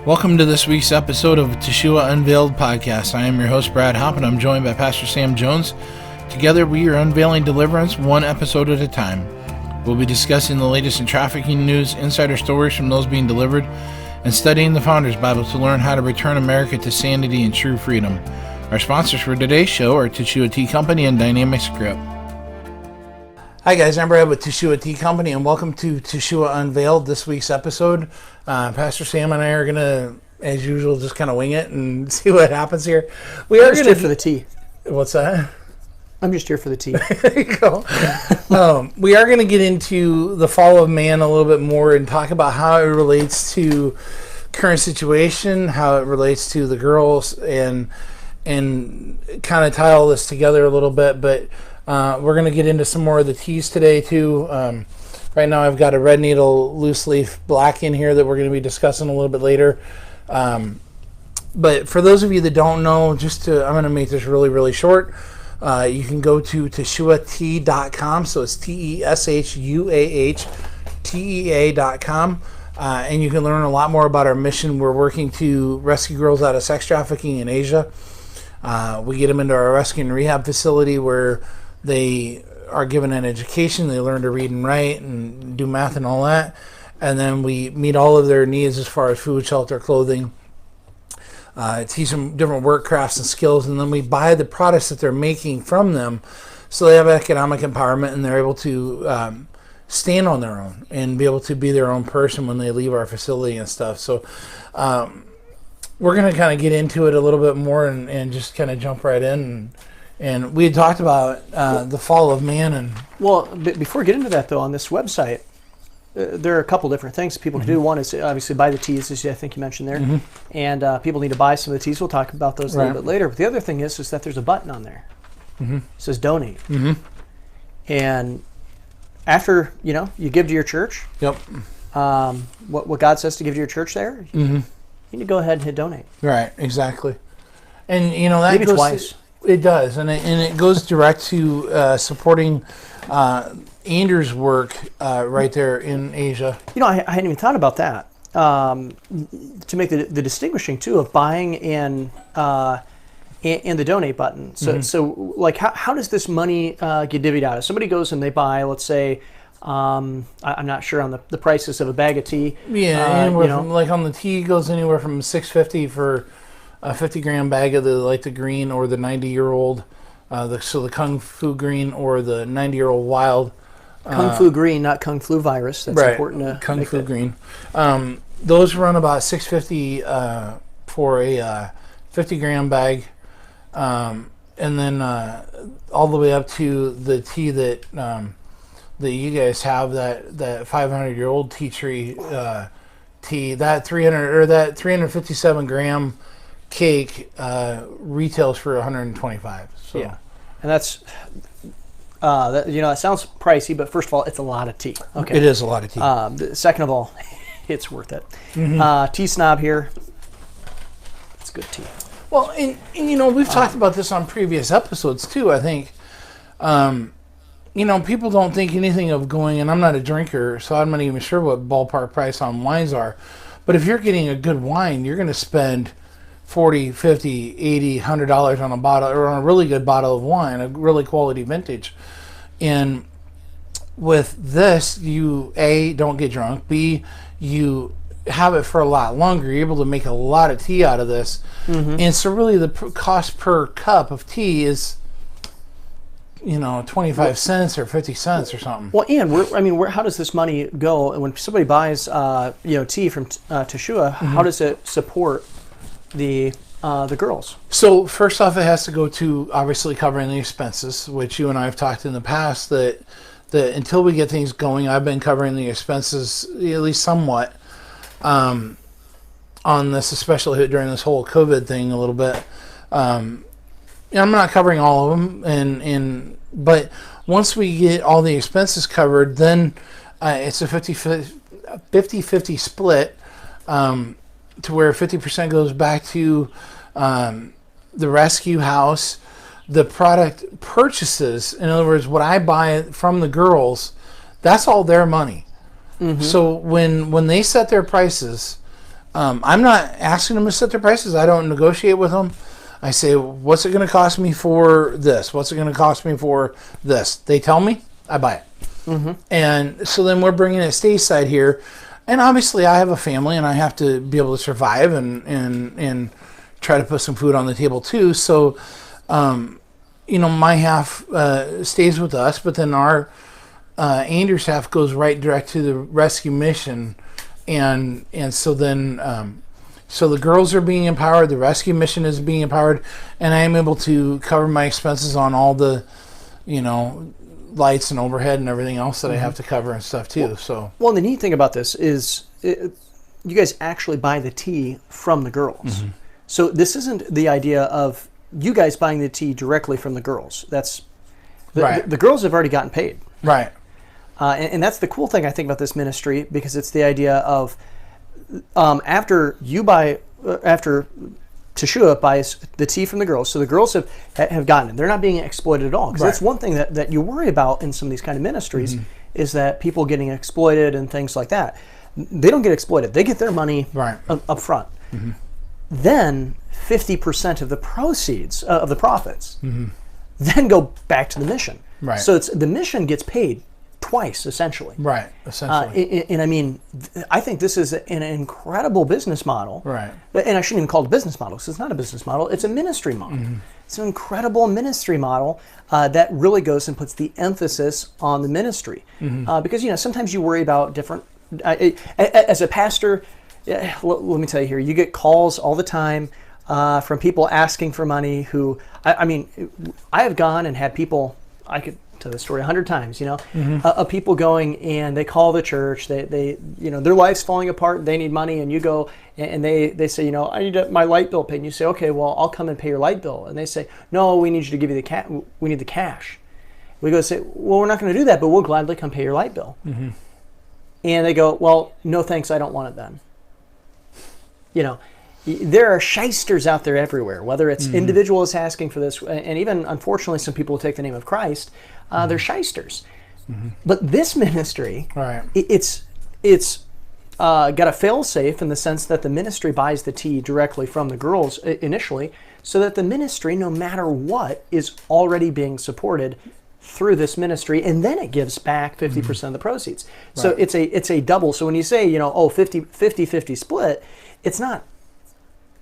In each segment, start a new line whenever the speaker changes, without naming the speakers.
Welcome to this week's episode of Teshuah Unveiled podcast. I am your host, Brad Hopp, and I'm joined by Pastor Sam Jones. Together, we are unveiling deliverance one episode at a time. We'll be discussing the latest in trafficking news, insider stories from those being delivered, and studying the Founders Bible to learn how to return America to sanity and true freedom. Our sponsors for today's show are Teshuah Tea Company and Dynamic Script. Hi guys, I'm Brad with Teshuah Tea Company, and welcome to Teshuah Unveiled, this week's episode. Pastor Sam and I are going to, as usual, just kind of wing it and see what happens here.
I'm just here for the tea.
What's that?
I'm just here for the tea.
There you go. We are going to get into the fall of man a little bit more and talk about how it relates to current situation, how it relates to the girls, and kind of tie all this together a little bit. But we're going to get into some more of the teas today too. Right now I've got a red needle loose leaf black in here that we're going to be discussing a little bit later. But for those of you that don't know, I'm going to make this really, really short. You can go to teshuahtea.com, so it's TESHUAHTEA.com, and you can learn a lot more about our mission. We're working to rescue girls out of sex trafficking in Asia. We get them into our rescue and rehab facility where they are given an education, they learn to read and write and do math and all that, and then we meet all of their needs as far as food, shelter, clothing, teach them different work crafts and skills, and then we buy the products that they're making from them so they have economic empowerment and they're able to stand on their own and be able to be their own person when they leave our facility and stuff. So we're going to kind of get into it a little bit more and just kind of jump right in. And we had talked about the fall of man. And
well, before we get into that, though, on this website, there are a couple different things people can do. One is obviously buy the teas, as I think you mentioned there. And people need to buy some of the teas. We'll talk about those a little bit later. But the other thing is that there's a button on there. It says donate. And after, you give to your church.
Yep.
What God says to give to your church there, you need to go ahead and hit donate.
Right, exactly. And, that
maybe
goes
twice.
It does, and it goes direct to supporting Anders' work right there in Asia.
I hadn't even thought about that. To make the distinguishing too of buying and the donate button. So like how does this money get divvied out? If somebody goes and they buy, let's say, I'm not sure on the prices of a bag of tea.
Yeah, from, like on the tea goes anywhere from $6.50 for a 50-gram bag of the green or the 90-year-old, the Kung Fu green or the 90-year-old wild.
Kung Fu green, not Kung Flu virus. That's important to
Kung Fu green. Those run about $6.50 for a 50-gram bag, and then all the way up to the tea that you guys have, that 500-year-old tea tree tea, that 357-gram cake retails for $125. So
yeah, and that's that sounds pricey, but first of all, it's a lot of tea. Okay,
it is a lot of tea.
Second of all, it's worth it. Tea snob here. It's good tea.
Well, and we've talked about this on previous episodes too. I think people don't think anything of going, and I'm not a drinker, so I'm not even sure what ballpark price on wines are. But if you're getting a good wine, you're going to spend $40, $50, $80, $100 on a bottle, or on a really good bottle of wine, a really quality vintage. And with this, you A, don't get drunk, B, you have it for a lot longer. You're able to make a lot of tea out of this. And so really the cost per cup of tea is 25 cents or 50 cents or something.
Well, and how does this money go? When somebody buys tea from Teshuah, how does it support the girls?
So first off, it has to go to obviously covering the expenses, which you and I have talked in the past that until we get things going, I've been covering the expenses at least somewhat on this, especially during this whole COVID thing a little bit. I'm not covering all of them, but once we get all the expenses covered, then it's a 50-50 split. To where 50% goes back to the rescue house, the product purchases. In other words, what I buy from the girls, that's all their money. So when they set their prices, I'm not asking them to set their prices. I don't negotiate with them. I say, what's it going to cost me for this? What's it going to cost me for this? They tell me, I buy it.
Mm-hmm.
And so then we're bringing it stateside here. And obviously I have a family and I have to be able to survive and try to put some food on the table too. So, my half stays with us, but then our Anders half goes right direct to the rescue mission. And so then... So the girls are being empowered, the rescue mission is being empowered, and I am able to cover my expenses on all the, lights and overhead and everything else that I have to cover and stuff too.
Well, the neat thing about this is you guys actually buy the tea from the girls. Mm-hmm. So this isn't the idea of you guys buying the tea directly from the girls. That's
right.
The girls have already gotten paid.
Right.
And that's the cool thing I think about this ministry, because it's the idea of after Teshuah buys the tea from the girls, so the girls have gotten it. They're not being exploited at all. Because that's one thing that you worry about in some of these kind of ministries, mm-hmm. is that people getting exploited and things like that. They don't get exploited. They get their money up front. Mm-hmm. Then 50% of the proceeds of the profits mm-hmm. then go back to the mission.
Right.
So the mission gets paid twice, essentially.
Right, essentially.
And I mean, I think this is an incredible business model.
Right.
And I shouldn't even call it a business model, because it's not a business model, it's a ministry model. Mm-hmm. It's an incredible ministry model that really goes and puts the emphasis on the ministry. Mm-hmm. Because, sometimes you worry about different... as a pastor, let me tell you here, you get calls all the time from people asking for money who... I have gone and had people... I could tell the story 100 times, mm-hmm. Of people going and they call the church, they their life's falling apart, they need money, and you go and they say, I need my light bill paid, and you say, okay, well, I'll come and pay your light bill, and they say, no, we need you to give you we need the cash. We go say, well, we're not going to do that, but we'll gladly come pay your light bill. Mm-hmm. And they go, well, no thanks, I don't want it then. There are shysters out there everywhere, whether it's mm-hmm. individuals asking for this, and even, unfortunately, some people who take the name of Christ, mm-hmm. they're shysters. Mm-hmm. But this ministry, it's got a fail-safe in the sense that the ministry buys the tea directly from the girls initially, so that the ministry, no matter what, is already being supported through this ministry, and then it gives back 50% mm-hmm. of the proceeds. Right. So it's a double. So when you say, 50-50 split, it's not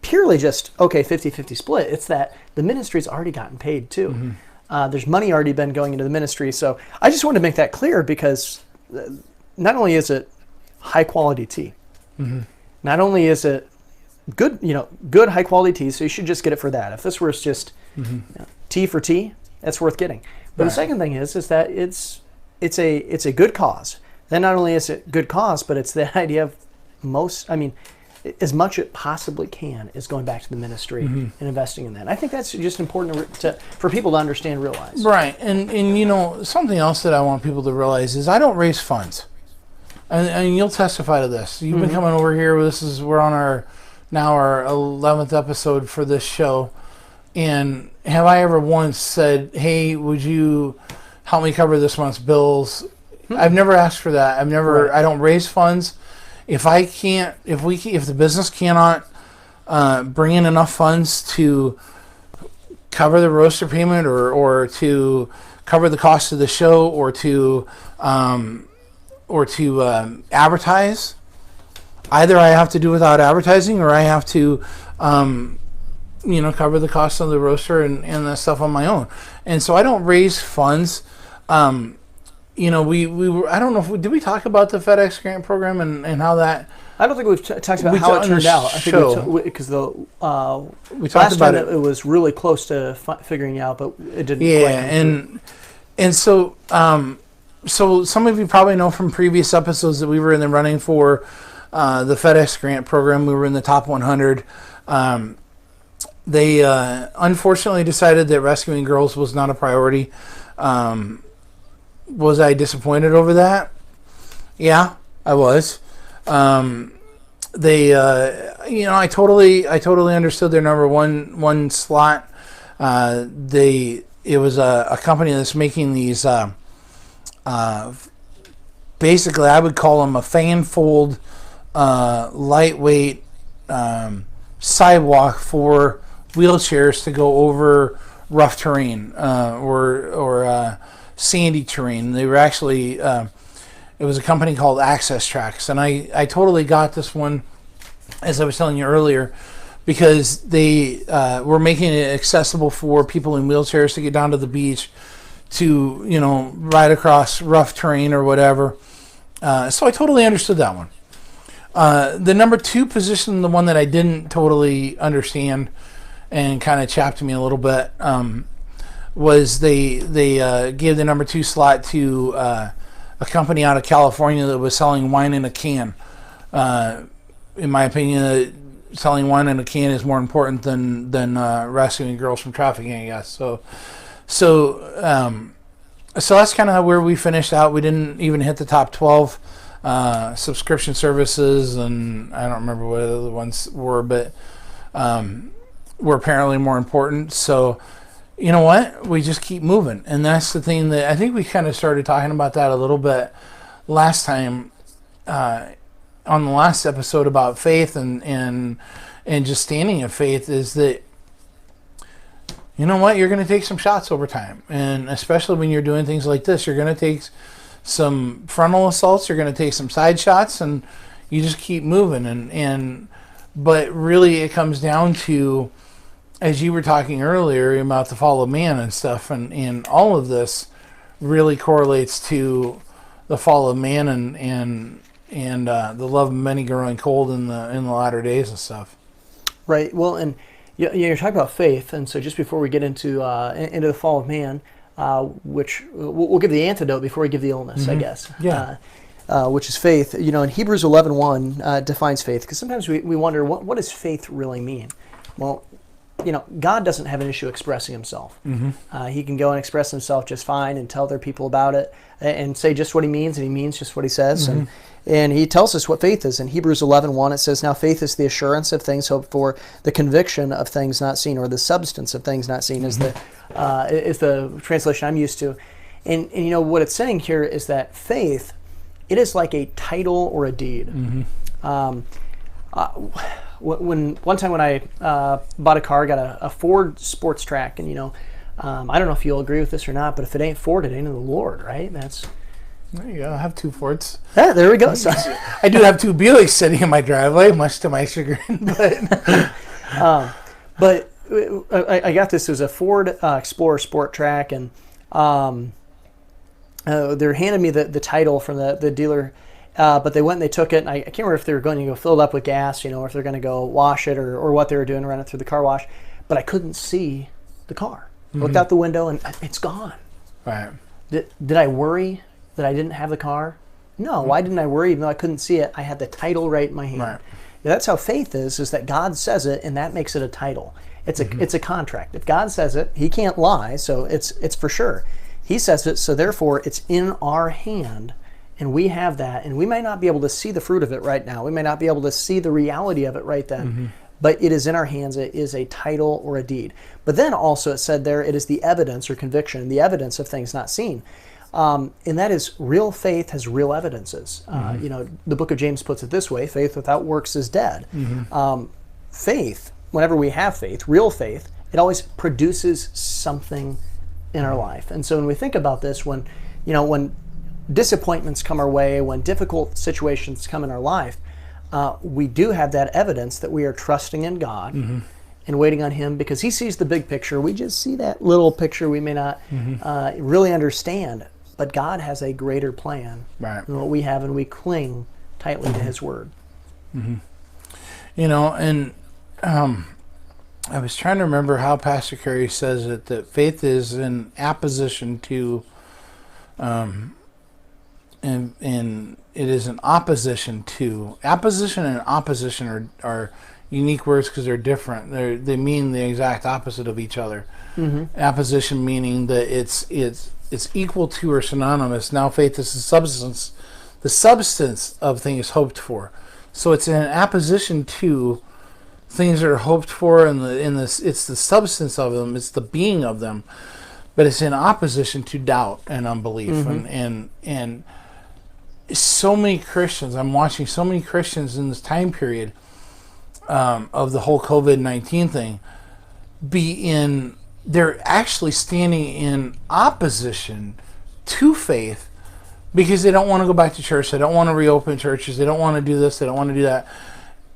purely just, 50-50 split. It's that the ministry's already gotten paid too. Mm-hmm. There's money already been going into the ministry. So I just wanted to make that clear, because not only is it high quality tea, mm-hmm. not only is it good, good high quality tea, so you should just get it for that. If this was just mm-hmm. Tea for tea, that's worth getting. But the second thing is that it's a good cause. Then not only is it good cause, but it's the idea of as much it possibly can is going back to the ministry mm-hmm. and investing in that. I think that's just important for people to understand and realize. Right.
And something else that I want people to realize is I don't raise funds. And you'll testify to this. You've mm-hmm. been coming over here. We're on our 11th episode for this show. And have I ever once said, hey, would you help me cover this month's bills? Mm-hmm. I've never asked for that. I don't raise funds. If the business cannot bring in enough funds to cover the roaster payment or to cover the cost of the show or to advertise, either I have to do without advertising or I have to cover the cost of the roaster and that stuff on my own. And so I don't raise funds. We were, I don't know did we talk about the Fedex grant program and how that...
I don't think we've talked about how it turned out. I think because we talked about it was really close to figuring out, but it didn't.
Yeah, and so some of you probably know from previous episodes that we were in the running for the Fedex grant program. We were in the top 100. They unfortunately decided that rescuing girls was not a priority. Was I disappointed over that? Yeah, I was. I totally understood their number one slot. It was a company that's making these. Basically, I would call them a fan fold, lightweight sidewalk for wheelchairs to go over rough terrain or sandy terrain. They were actually it was a company called Access Tracks, and I totally got this one, as I was telling you earlier, because they were making it accessible for people in wheelchairs to get down to the beach, to ride across rough terrain or whatever. So I totally understood that one. The number 2 position, the one that I didn't totally understand and kind of chapped me a little bit, was they gave the number 2 slot to a company out of California that was selling wine in a can. In my opinion, selling wine in a can is more important than rescuing girls from trafficking, I guess. So that's kind of where we finished out. We didn't even hit the top 12 subscription services, and I don't remember what the other ones were, but were apparently more important. So you know what? We just keep moving, and that's the thing that I think we kind of started talking about that a little bit last time on the last episode about faith and just standing in faith, is that you know what? You're going to take some shots over time. And especially when you're doing things like this, you're going to take some frontal assaults, you're going to take some side shots, and you just keep moving. But really it comes down to, as you were talking earlier about the fall of man and stuff, and all of this really correlates to the fall of man and the love of many growing cold in the latter days and stuff. Right.
Well, and you're talking about faith, and so just before we get into the fall of man, which we'll give the antidote before we give the illness, I guess.
Yeah.
Which is faith. In Hebrews 11:1 defines faith, because sometimes we wonder what does faith really mean. Well, God doesn't have an issue expressing himself. He can go and express himself just fine and tell other people about it and say just what he means, and he means just what he says. And he tells us what faith is. In Hebrews 11:1, it says, "Now faith is the assurance of things hoped for, the conviction of things not seen," or the substance of things not seen, is the translation I'm used to. And what it's saying here is that faith, it is like a title or a deed. One time when I bought a car, I got a Ford sports track, and I don't know if you'll agree with this or not, but if it ain't Ford, it ain't of the Lord, right?
There you go. I have 2 Fords.
Yeah, there we go. So,
I do have 2 Buicks sitting in my driveway, much to my chagrin.
But I got this. It was a Ford Explorer Sport Track, and they're handing me the title from the dealer. But they went and they took it, and I can't remember if they were going to go fill it up with gas, or if they're going to go wash it, or what they were doing, run it through the car wash. But I couldn't see the car. I looked out the window, and it's gone.
Right.
Did I worry that I didn't have the car? No. Why didn't I worry? Even though I couldn't see it, I had the title right in my hand.
Right.
That's how faith is that God says it, and that makes it a title. It's a contract. If God says it, he can't lie, so it's for sure. He says it, so therefore it's in our hand. And we have that, and we may not be able to see the fruit of it right now. We may not be able to see the reality of it right then, but it is in our hands. It is a title or a deed. But then also it said there, it is the evidence or conviction, the evidence of things not seen. And that is, real faith has real evidences. The book of James puts it this way: faith without works is dead. Faith, whenever we have faith, real faith, it always produces something in our life. And so when we think about this, when disappointments come our way, when difficult situations come in our life, we do have that evidence that we are trusting in God and waiting on him, because he sees the big picture. We just see that little picture we may not really understand, but God has a greater plan than what we have, and we cling tightly to his word.
And I was trying to remember how Pastor Carey says it, that faith is in apposition to and it is an opposition to. Apposition and opposition are unique words because they're different. They mean the exact opposite of each other. Apposition meaning that it's equal to or synonymous. Now faith is the substance of things hoped for. So it's an apposition to things that are hoped for, and it's the substance of them. It's the being of them, but it's in opposition to doubt and unbelief. And so many Christians, I'm watching so many Christians in this time period of the whole COVID-19 thing they're actually standing in opposition to faith because they don't want to go back to church. They don't want to reopen churches. They don't want to do this. They don't want to do that.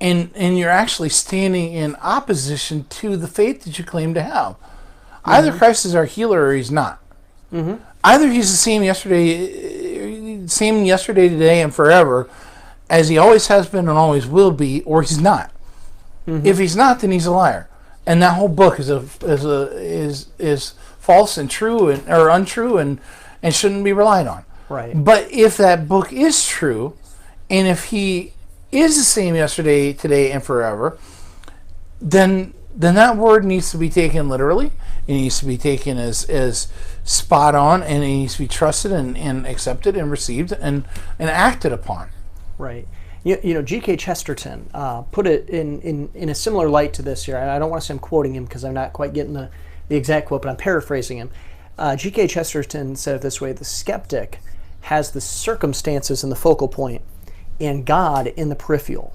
And you're actually standing in opposition to the faith that you claim to have. Either Christ is our healer or he's not. Either he's the same yesterday, today, and forever, as he always has been and always will be, or he's not. If he's not, then he's a liar. And that whole book is false and true or untrue and shouldn't be relied on.
Right.
But if that book is true, and if he is the same yesterday, today, and forever, then that word needs to be taken literally. It needs to be taken as spot on, and it needs to be trusted and accepted and received and acted upon.
Right. You know, G.K. Chesterton put it in a similar light to this here. I don't want to say I'm quoting him because I'm not quite getting the exact quote, but I'm paraphrasing him. G.K. Chesterton said it this way: the skeptic has the circumstances in the focal point and God in the peripheral.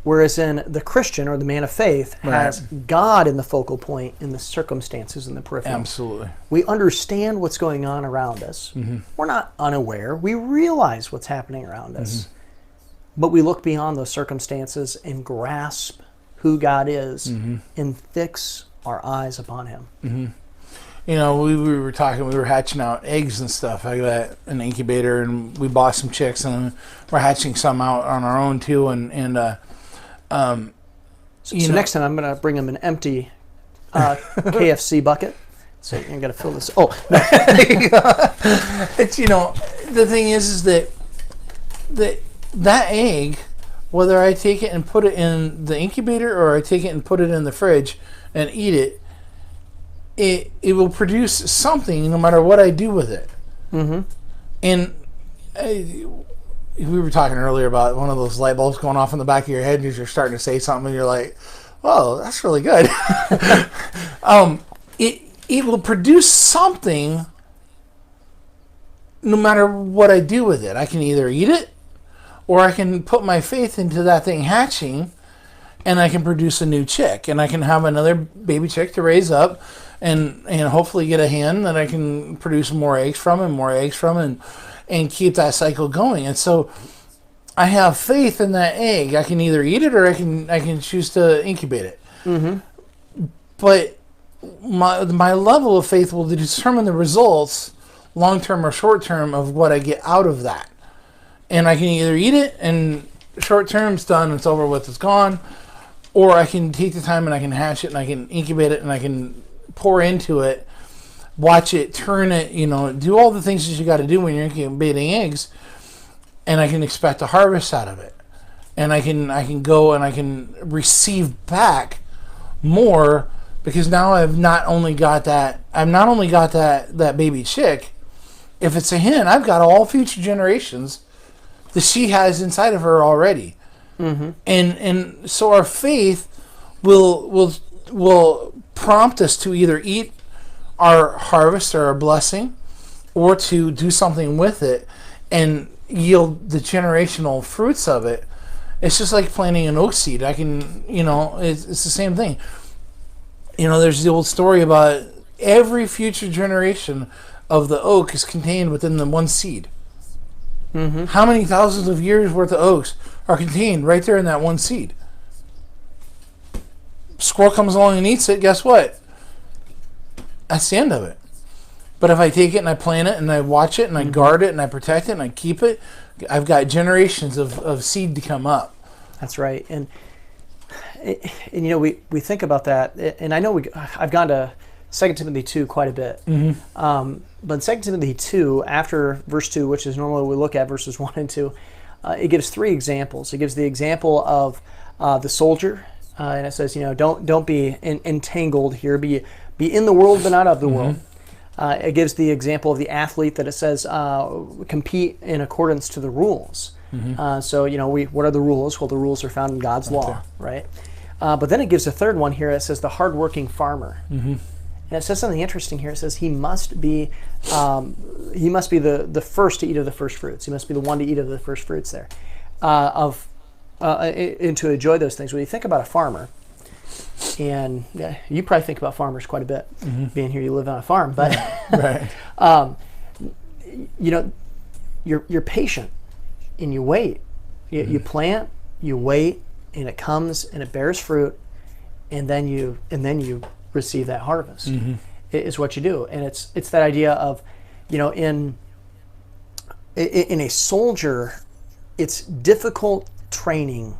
Whereas in the Christian or the man of faith has God in the focal point and the circumstances in the peripheral.
Absolutely.
We understand what's going on around us. We're not unaware. We realize what's happening around us. But we look beyond those circumstances and grasp who God is and fix our eyes upon him.
You know, we were hatching out eggs and stuff. I got an incubator, and we bought some chicks, and we're hatching some out on our own too.
So next time I'm going to bring them an empty KFC bucket. So you're going to fill this. Oh, no.
It's, you know, the thing is that egg, whether I take it and put it in the incubator or I take it and put it in the fridge and eat it, it will produce something no matter what I do with it. And we were talking earlier about one of those light bulbs going off in the back of your head as you're starting to say something and you're like, "Whoa, that's really good." It will produce something no matter what I do with it. I can either eat it, or I can put my faith into that thing hatching, and I can produce a new chick, and I can have another baby chick to raise up, and hopefully get a hen that I can produce more eggs from, and keep that cycle going. And so I have faith in that egg. I can either eat it or I can choose to incubate it. But my level of faith will determine the results, long term or short term, of what I get out of that. And I can either eat it and short term, it's done, it's over with, it's gone, or I can take the time and I can hatch it and I can incubate it and I can pour into it, watch it, turn it, do all the things that you got to do when you're incubating eggs, and I can expect a harvest out of it. And I can go and I can receive back more, because now I've not only got that baby chick. If it's a hen, I've got all future generations that she has inside of her already. And so our faith will prompt us to either eat our harvest or our blessing, or to do something with it and yield the generational fruits of it. It's just like planting an oak seed. I can, it's the same thing. There's the old story about every future generation of the oak is contained within the one seed. How many thousands of years worth of oaks are contained right there in that one seed? Squirrel comes along and eats it, guess what? That's the end of it. But if I take it and I plant it and I watch it and I guard it and I protect it and I keep it, I've got generations of seed to come up.
That's right. And we think about that, and I know I've gone to 2 Timothy 2 quite a bit. But 2 Timothy 2, after verse 2, which is normally we look at verses 1 and 2, it gives three examples. It gives the example of the soldier, and it says, don't be entangled here. Be in the world, but not of the world. It gives the example of the athlete, that it says compete in accordance to the rules. So what are the rules? Well, the rules are found in God's law, right? But then it gives a third one here. It says the hardworking farmer. And it says something interesting here. It says he must be the first to eat of the first fruits. He must be the one to eat of the first fruits there, of and to enjoy those things. When you think about a farmer, and you probably think about farmers quite a bit, being here, you live on a farm, but
Right.
you know, you're patient and you wait. You plant, you wait, and it comes and it bears fruit, and then you receive that harvest. Is what you do, and it's that idea of, you know, in a soldier, it's difficult training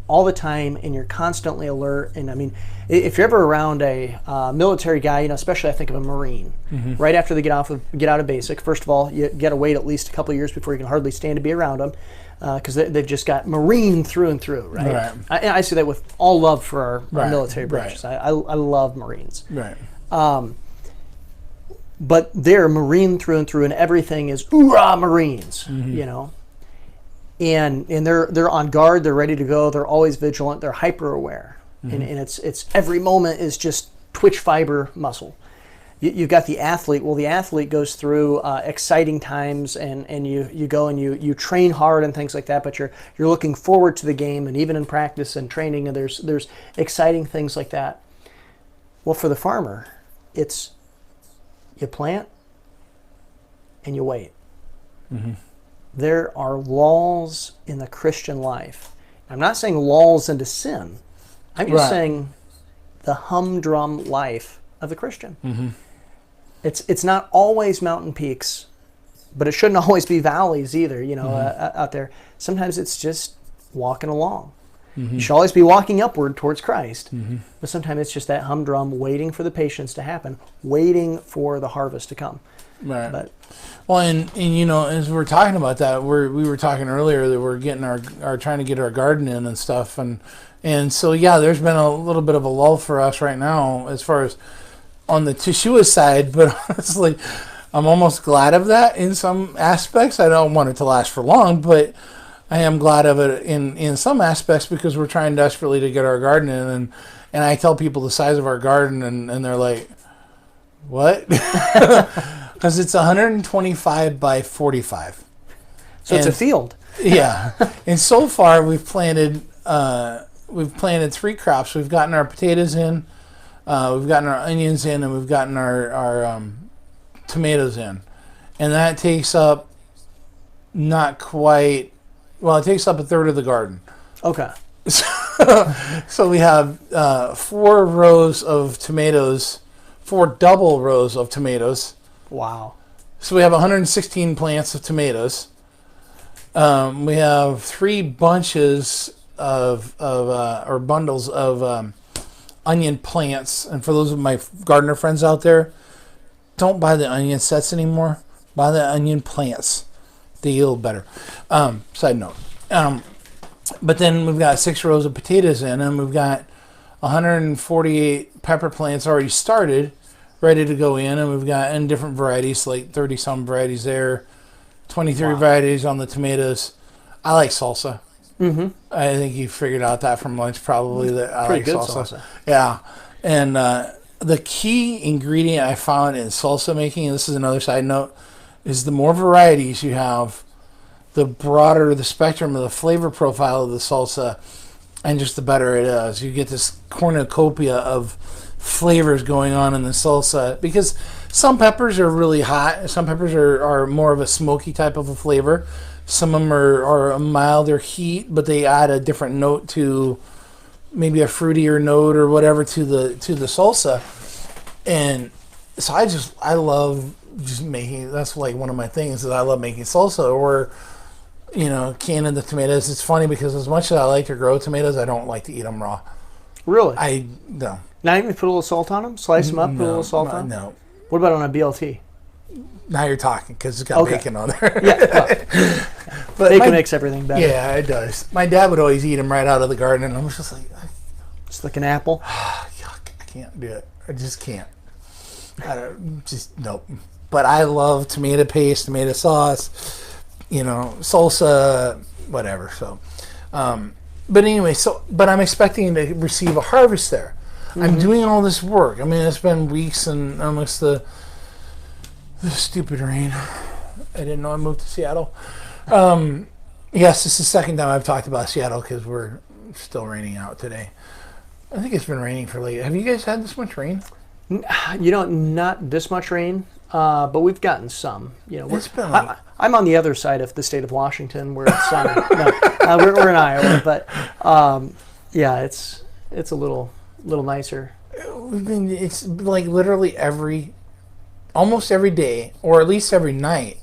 all the time, and you're constantly alert. And I mean, if you're ever around a military guy, you know, especially I think of a Marine, right after they get out of basic, first of all, you got to wait at least a couple of years before you can hardly stand to be around them, because they've just got Marine through and through, right? I say that with all love for our military branches. I love Marines.
Right.
But they're Marine through and through, and everything is hoorah Marines, you know. And they're on guard, they're ready to go, they're always vigilant, they're hyper aware. And it's every moment is just twitch fiber muscle. You've got the athlete. Well, the athlete goes through exciting times, and you go and you train hard and things like that, but you're looking forward to the game, and even in practice and training, and there's exciting things like that. Well, for the farmer, it's you plant and you wait. There are lulls in the Christian life. I'm not saying lulls into sin. I'm just saying the humdrum life of the Christian. It's not always mountain peaks, but it shouldn't always be valleys either, you know, out there. Sometimes it's just walking along. You should always be walking upward towards Christ, but sometimes it's just that humdrum, waiting for the patience to happen, waiting for the harvest to come.
Right.
But,
well, and you know, as we're talking about that, we were talking earlier that we're getting our trying to get our garden in and stuff, and so yeah, there's been a little bit of a lull for us right now as far as on the Teshuah side, but honestly, I'm almost glad of that in some aspects. I don't want it to last for long, but I am glad of it in some aspects, because we're trying desperately to get our garden in, and I tell people the size of our garden, and they're like, what? Because it's 125 by 45.
so it's a field.
Yeah. And so far we've planted 3 crops. We've gotten our potatoes in, we've gotten our onions in, and we've gotten our tomatoes in. And that takes up not quite, well, it takes up a third of the garden.
Okay.
So we have 4 rows of tomatoes, 4 double rows of tomatoes.
Wow.
So we have 116 plants of tomatoes. We have 3 bunches or bundles of onion plants. And for those of my gardener friends out there, don't buy the onion sets anymore. Buy the onion plants. They yield better. Side note. But then we've got 6 rows of potatoes in, and we've got 148 pepper plants already started, ready to go in, and we've got in different varieties, like 30 some varieties there, 23 varieties on the tomatoes. I like salsa. I think you figured out that from lunch probably, that I like salsa. Yeah. And the key ingredient I found in salsa making, and this is another side note, is the more varieties you have, the broader the spectrum of the flavor profile of the salsa, and just the better it is. You get this cornucopia of flavors going on in the salsa, because some peppers are really hot, some peppers are more of a smoky type of a flavor, some of them are a milder heat, but they add a different note to, maybe a fruitier note or whatever to the salsa. And so I love just making, that's like one of my things, is I love making salsa, or you know, canning the tomatoes. It's funny because as much as I like to grow tomatoes, I don't like to eat them raw.
Really?
No.
Not even put a little salt on them? Slice them up, put a little salt on them?
No.
What about on a BLT?
Now you're talking, because it's got bacon on there.
Yeah.
But
bacon makes everything better.
Yeah, it does. My dad would always eat them right out of the garden, and I was just like,
It's like an apple.
Yuck, I can't do it. I just can't. Nope. But I love tomato paste, tomato sauce, you know, salsa, whatever. So, but anyway, but I'm expecting to receive a harvest there. I'm doing all this work. I mean, it's been weeks and almost the stupid rain. I didn't know I moved to Seattle. Yes, this is the second time I've talked about Seattle because we're still raining out today. I think it's been raining for late. Have you guys had this much rain?
Not this much rain, but we've gotten some.
It's been like,
I'm on the other side of the state of Washington where it's sunny. No, we're in Iowa, but yeah, it's a little nicer.
it's like literally almost every day, or at least every night,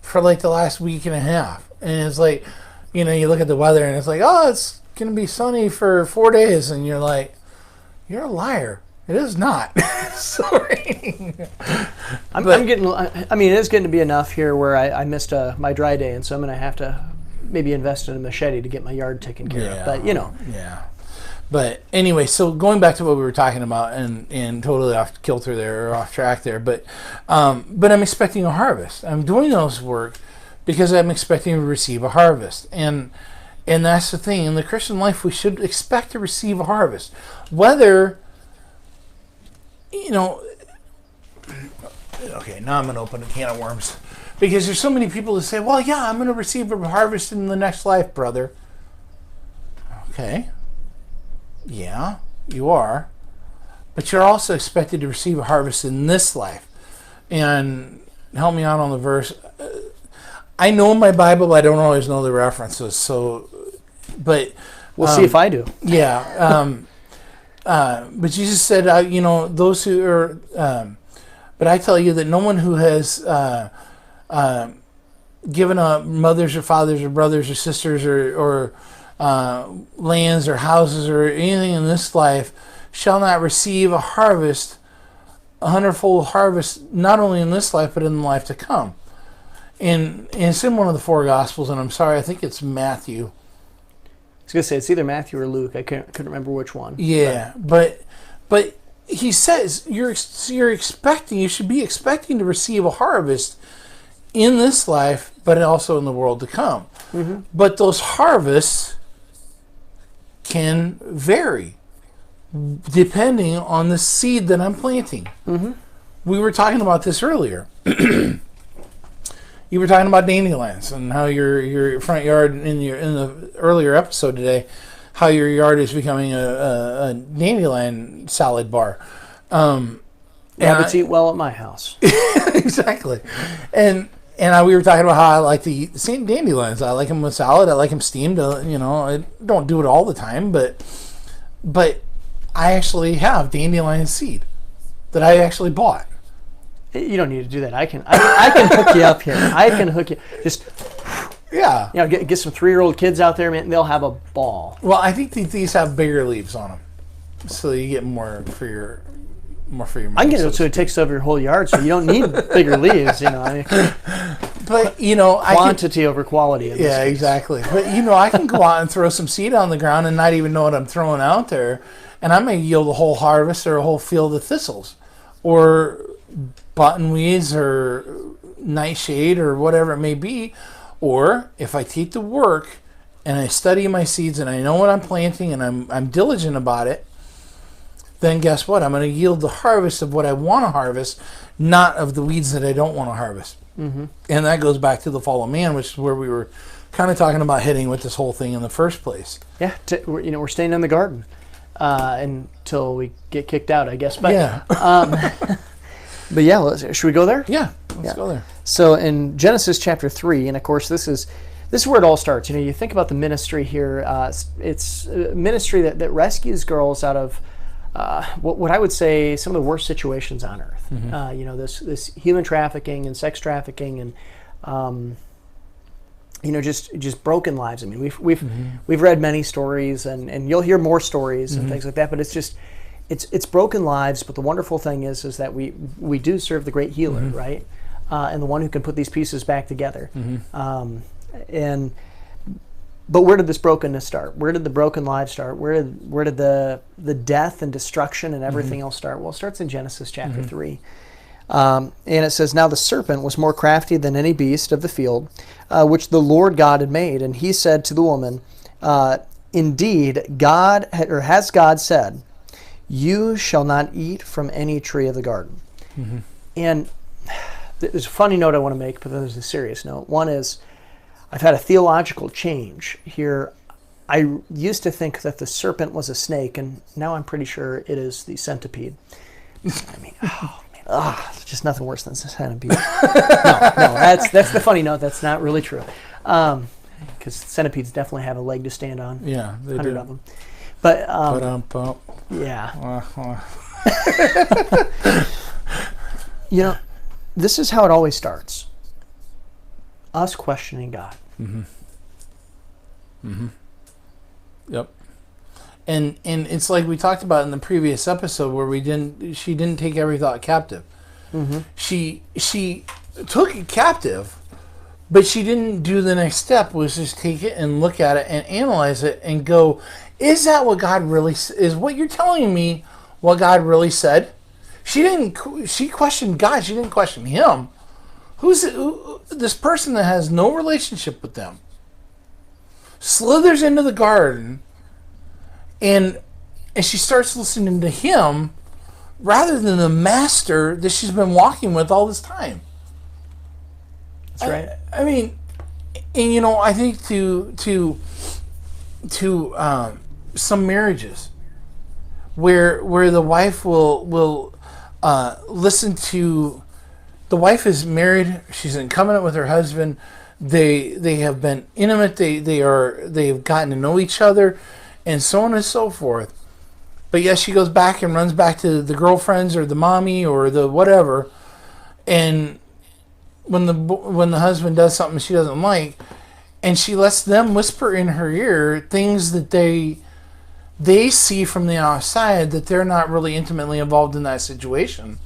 for like the last week and a half. And it's like, you look at the weather and it's like, oh, it's going to be sunny for 4 days. And you're like, you're a liar. It is not. It's still raining.
I'm getting, it is getting to be enough here where I missed my dry day. And so I'm going to have to maybe invest in a machete to get my yard taken care of. But,
Yeah. But anyway, so going back to what we were talking about, and totally off kilter there, or off track there, but I'm expecting a harvest. I'm doing those work because I'm expecting to receive a harvest. And that's the thing. In the Christian life, we should expect to receive a harvest. Whether, okay, now I'm going to open a can of worms. Because there's so many people that say, well, yeah, I'm going to receive a harvest in the next life, brother. Okay. Yeah, you are. But you're also expected to receive a harvest in this life. And help me out on the verse. I know my Bible, but I don't always know the references. So, but
we'll see if I do.
Yeah. But Jesus said, those who are. But I tell you that no one who has given up mothers or fathers or brothers or sisters or lands or houses or anything in this life shall not receive a harvest, a hundredfold harvest, not only in this life but in the life to come. And it's in one of the four Gospels, and I'm sorry, I think it's Matthew.
I was going to say, it's either Matthew or Luke. I couldn't remember which one.
Yeah, but he says you should be expecting to receive a harvest in this life, but also in the world to come. Mm-hmm. But those harvests can vary depending on the seed that I'm planting. Mm-hmm. We were talking about this earlier. You were talking about dandelions and how your front yard in the earlier episode today, how your yard is becoming a dandelion salad bar.
Rabbits eat well at my house.
Exactly, and we were talking about how I like to eat the dandelions. I like them with salad. I like them steamed. I don't do it all the time, but I actually have dandelion seed that I actually bought.
You don't need to do that. I can hook you up here. I can hook you. Just get some 3-year-old kids out there, man. They'll have a ball.
Well, I think these have bigger leaves on them, so you get more for your money.
I can get it so it takes over your whole yard, so you don't need bigger leaves.
But
quantity over quality.
Yeah, exactly. But I can go out and throw some seed on the ground and not even know what I'm throwing out there, and I may yield a whole harvest or a whole field of thistles, or buttonweeds or nightshade or whatever it may be. Or if I take the work and I study my seeds and I know what I'm planting and I'm diligent about it, then guess what? I'm going to yield the harvest of what I want to harvest, not of the weeds that I don't want to harvest. Mm-hmm. And that goes back to the fall of man, which is where we were kind of talking about heading with this whole thing in the first place.
Yeah, we're staying in the garden until we get kicked out, I guess. But
yeah.
But yeah, should we go there?
Yeah, let's go there.
So in Genesis chapter 3, and of course this is where it all starts. You think about the ministry here. It's a ministry that rescues girls out of what I would say some of the worst situations on earth. Mm-hmm. This human trafficking and sex trafficking and just broken lives. I mean, we've read many stories and you'll hear more stories and things like that. But it's just it's broken lives. But the wonderful thing is that we do serve the great healer, right? And the one who can put these pieces back together. Mm-hmm. But where did this brokenness start? Where did the broken lives start? Where did the death and destruction and everything else start? Well, it starts in Genesis chapter 3. And it says, "Now the serpent was more crafty than any beast of the field, which the Lord God had made. And he said to the woman, Indeed, has God said, you shall not eat from any tree of the garden." And there's a funny note I want to make, but then there's a serious note. One is, I've had a theological change here. I used to think that the serpent was a snake, and now I'm pretty sure it is the centipede. I mean, oh man, it's just nothing worse than a centipede. No, that's the funny note. That's not really true, because centipedes definitely have a leg to stand on.
Yeah, they
100
do.
of them. But
yeah.
You know, this is how it always starts. Us questioning God.
Mm-hmm. Mm-hmm. Yep. And it's like we talked about in the previous episode where she didn't take every thought captive.
Mm-hmm.
She took it captive, but she didn't do the next step, was just take it and look at it and analyze it and go, is that what God really is? What you're telling me what God really said? She questioned God. She didn't question him. Who's this person that has no relationship with them? Slithers into the garden, and she starts listening to him rather than the master that she's been walking with all this time.
That's right.
I mean, and I think to some marriages where the wife will listen to, the wife is married, she's in covenant with her husband. They have been intimate. They've gotten to know each other, and so on and so forth. But yes, she goes back and runs back to the girlfriends or the mommy or the whatever, and when the husband does something she doesn't like, and she lets them whisper in her ear things that they see from the outside, that they're not really intimately involved in that situation.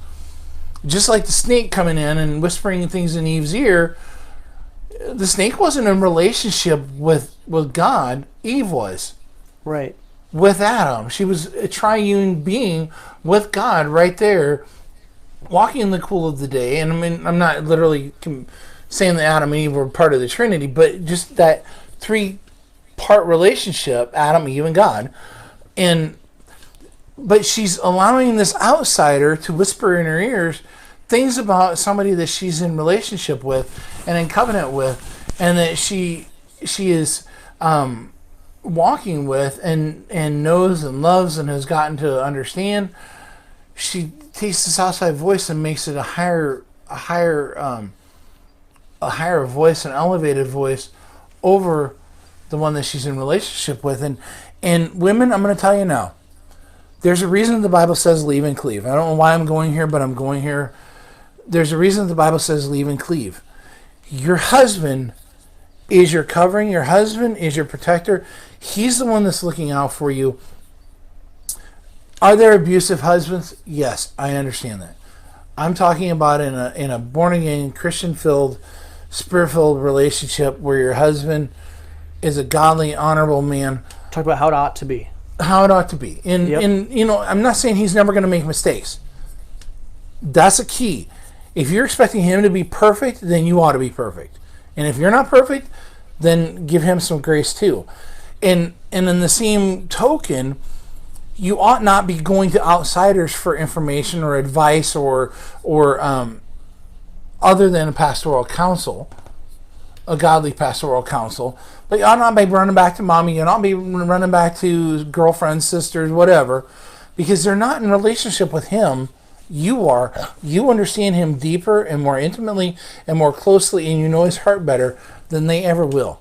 Just like the snake coming in and whispering things in Eve's ear. The snake wasn't in relationship with God. Eve was.
Right.
With Adam. She was a triune being with God right there, walking in the cool of the day. And I mean, I'm not literally saying that Adam and Eve were part of the Trinity, but just that 3-part relationship, Adam, Eve, and God. But she's allowing this outsider to whisper in her ears things about somebody that she's in relationship with and in covenant with, and that she is walking with and knows and loves and has gotten to understand. She takes this outside voice and makes it a higher voice, an elevated voice over the one that she's in relationship with. And women, I'm going to tell you now, there's a reason the Bible says leave and cleave. I don't know why I'm going here, but I'm going here. There's a reason the Bible says leave and cleave. Your husband is your covering. Your husband is your protector. He's the one that's looking out for you. Are there abusive husbands? Yes, I understand that. I'm talking about in a born-again, Christian-filled, spirit-filled relationship where your husband is a godly, honorable man.
Talk about how it ought to be.
How it ought to be. And I'm not saying he's never going to make mistakes. That's a key. If you're expecting him to be perfect, then you ought to be perfect. And if you're not perfect, then give him some grace too. And in the same token, you ought not be going to outsiders for information or advice or other than a pastoral counsel, a godly pastoral counsel. But you ought not be running back to mommy. You ought not be running back to girlfriends, sisters, whatever, because they're not in relationship with him. You are. You understand him deeper and more intimately and more closely, and you know his heart better than they ever will.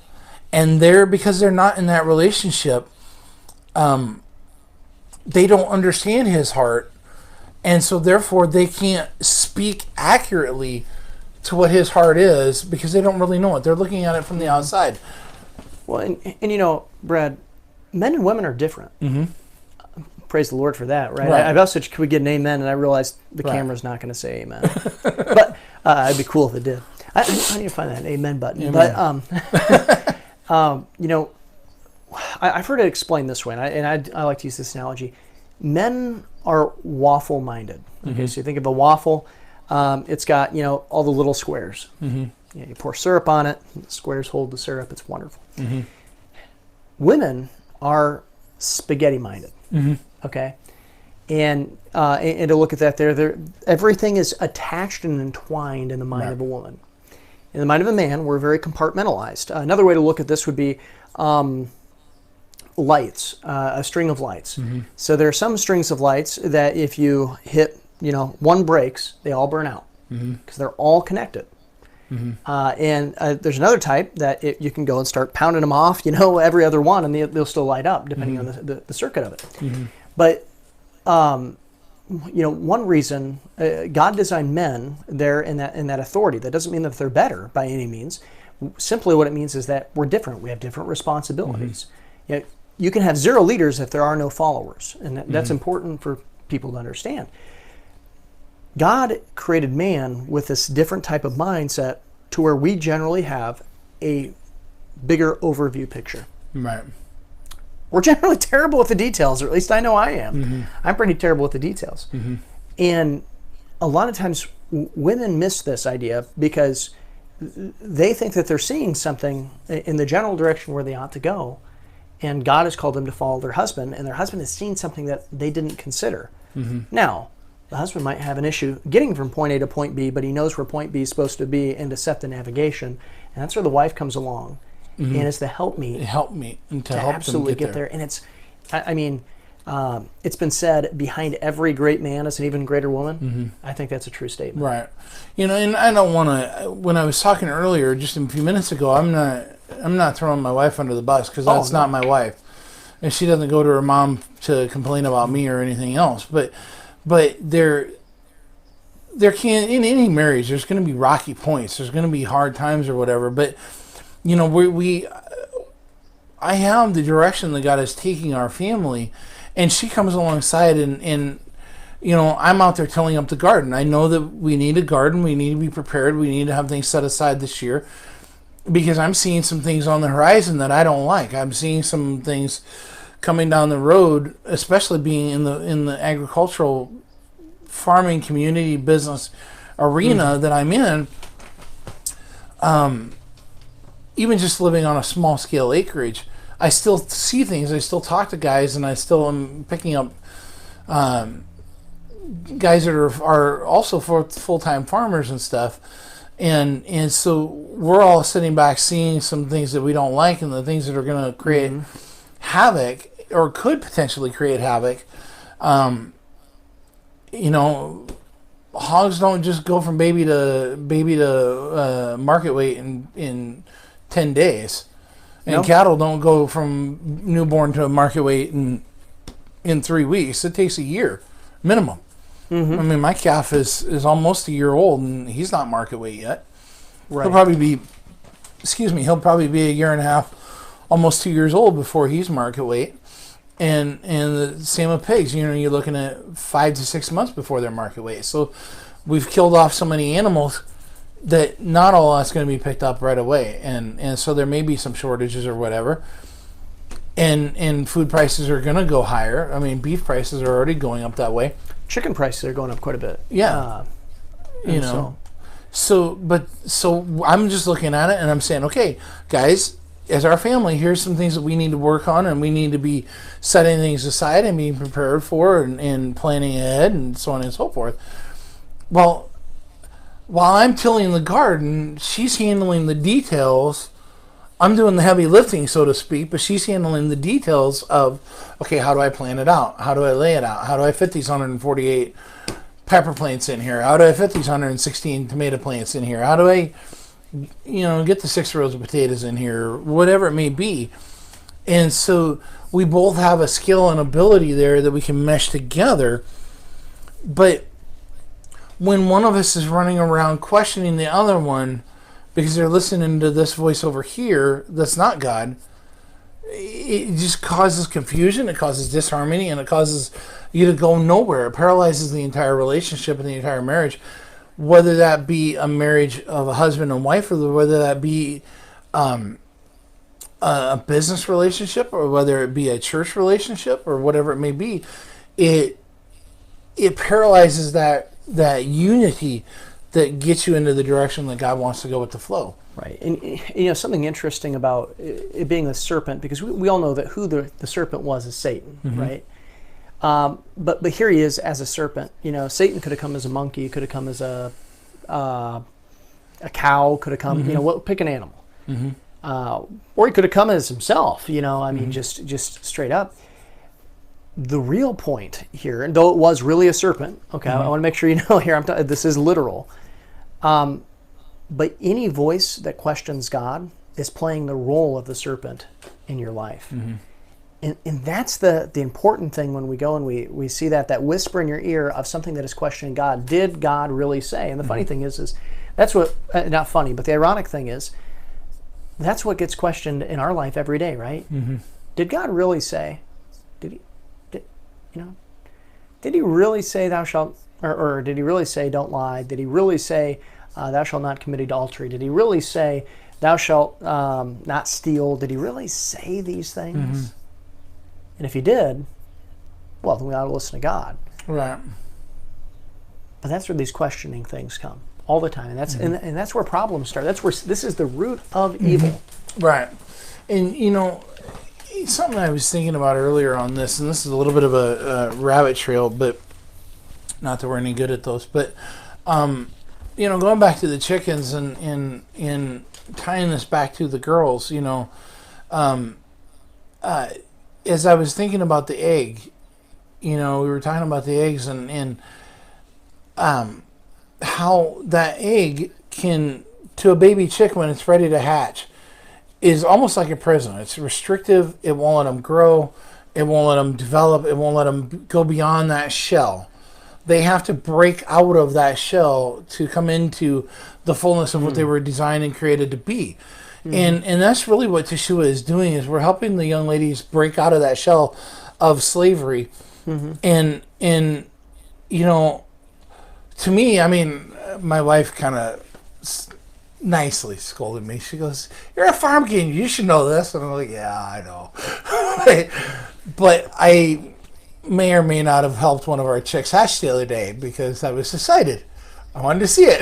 And because they're not in that relationship, they don't understand his heart, and so therefore they can't speak accurately to what his heart is because they don't really know it. They're looking at it from the outside.
Well, and Brad, men and women are different. Mm-hmm. Praise the Lord for that, right? I've also said, could we get an amen? And I realized the camera's not going to say amen. But it'd be cool if it did. I need to find that amen button. Amen. But, I've heard it explained this way, and I like to use this analogy. Men are waffle-minded. Okay, mm-hmm. So you think of a waffle, it's got, all the little squares. Mm-hmm. You pour syrup on it, the squares hold the syrup, it's wonderful. Mm-hmm. Women are spaghetti-minded. Mm-hmm. Okay, and to look at that, everything is attached and entwined in the mind of a woman, In the mind of a man, we're very compartmentalized. Another way to look at this would be lights, a string of lights. So there are some strings of lights that if you hit, one breaks, they all burn out because they're all connected. And there's another type that you can go and start pounding them off, every other one, and they'll still light up depending on the circuit of it. But one reason God designed men there in that authority. That doesn't mean that they're better by any means. Simply, what it means is that we're different. We have different responsibilities. You can have 0 leaders if there are no followers, and that's important for people to understand. God created man with this different type of mindset to where we generally have a bigger overview picture.
Right.
We're generally terrible with the details, or at least I know I am. I'm pretty terrible with the details. And a lot of times women miss this idea because they think that they're seeing something in the general direction where they ought to go, and God has called them to follow their husband, and their husband has seen something that they didn't consider. Now, the husband might have an issue getting from point A to point B, but he knows where point B is supposed to be and to set the navigation, and that's where the wife comes along and is the helpmeet.
And to help
absolutely
them
get there. And it's, it's been said, behind every great man is an even greater woman. I think that's a true statement.
Right. And I don't want to, when I was talking earlier, just a few minutes ago, I'm not throwing my wife under the bus, because that's not my wife. And she doesn't go to her mom to complain about me or anything else. But there can, in any marriage, there's going to be rocky points. There's going to be hard times or whatever. But, I have the direction that God is taking our family, and she comes alongside and I'm out there tilling up the garden. I know that we need a garden. We need to be prepared. We need to have things set aside this year, because I'm seeing some things on the horizon that I don't like. I'm seeing some things coming down the road, especially being in the agricultural farming community business arena that I'm in. Even just living on a small scale acreage, I still see things. I still talk to guys, and I still am picking up guys that are also full-time farmers and stuff. And so we're all sitting back seeing some things that we don't like, and the things that are going to create havoc, or could potentially create havoc. Hogs don't just go from baby to market weight in 10 days. And cattle don't go from newborn to market weight in 3 weeks. It takes a year minimum. My calf is almost a year old, and he's not market weight yet. Right. He'll probably be a year and a half, almost 2 years old before he's market weight. And the same with pigs. You're looking at 5 to 6 months before they're market weight. So we've killed off so many animals that not all that's going to be picked up right away. And so there may be some shortages or whatever. And food prices are going to go higher. Beef prices are already going up that way.
Chicken prices are going up quite a bit.
Yeah. So I'm just looking at it, and I'm saying, okay, guys, as our family, here's some things that we need to work on, and we need to be setting things aside and being prepared for, and planning ahead, and so on and so forth. Well, while I'm tilling the garden, she's handling the details. I'm doing the heavy lifting, so to speak, but she's handling the details of, okay, how do I plan it out? How do I lay it out? How do I fit these 148 pepper plants in here? How do I fit these 116 tomato plants in here? How do I, get the 6 rows of potatoes in here? Whatever it may be. And so we both have a skill and ability there that we can mesh together. But when one of us is running around questioning the other one because they're listening to this voice over here that's not God, it just causes confusion, it causes disharmony, and it causes you to go nowhere. It paralyzes the entire relationship and the entire marriage, whether that be a marriage of a husband and wife, or whether that be a business relationship, or whether it be a church relationship, or whatever it may be. It paralyzes that unity that gets you into the direction that God wants to go with the flow.
Right. And something interesting about it being a serpent, because we all know that who the serpent was is Satan, right? But here he is as a serpent. Satan could have come as a monkey, could have come as a a cow could have come. Pick an animal. Or he could have come as himself. I mean, just straight up. The real point here, and though it was really a serpent, okay, I want to make sure you know here, this is literal. But any voice that questions God is playing the role of the serpent in your life. And that's the important thing when we go and we see that whisper in your ear of something that is questioning God. Did God really say? And the funny thing is that's what, not funny, but the ironic thing is, that's what gets questioned in our life every day, right? Did God really say? Did he really say thou shalt, or did he really say don't lie? Did he really say thou shalt not commit adultery? Did he really say thou shalt not steal? Did he really say these things? And if he did, well, then we ought to listen to God.
Right.
But that's where these questioning things come all the time, and that's and that's where problems start. That's where this is the root of evil.
Right. And something I was thinking about earlier on this, and this is a little bit of a rabbit trail, but not that we're any good at those. But going back to the chickens and tying this back to the girls, as I was thinking about the egg, we were talking about the eggs and how that egg can, to a baby chick when it's ready to hatch, is almost like a prison. It's restrictive. It won't let them grow. It won't let them develop. It won't let them go beyond that shell. They have to break out of that shell to come into the fullness of what they were designed and created to be. And that's really what Teshuah is doing, is we're helping the young ladies break out of that shell of slavery. And to me, I mean, my wife kind of nicely scolded me. She goes, "You're a farm kid. You should know this." And I'm like, "Yeah, I know." But I may or may not have helped one of our chicks hatch the other day because I was excited. I wanted to see it.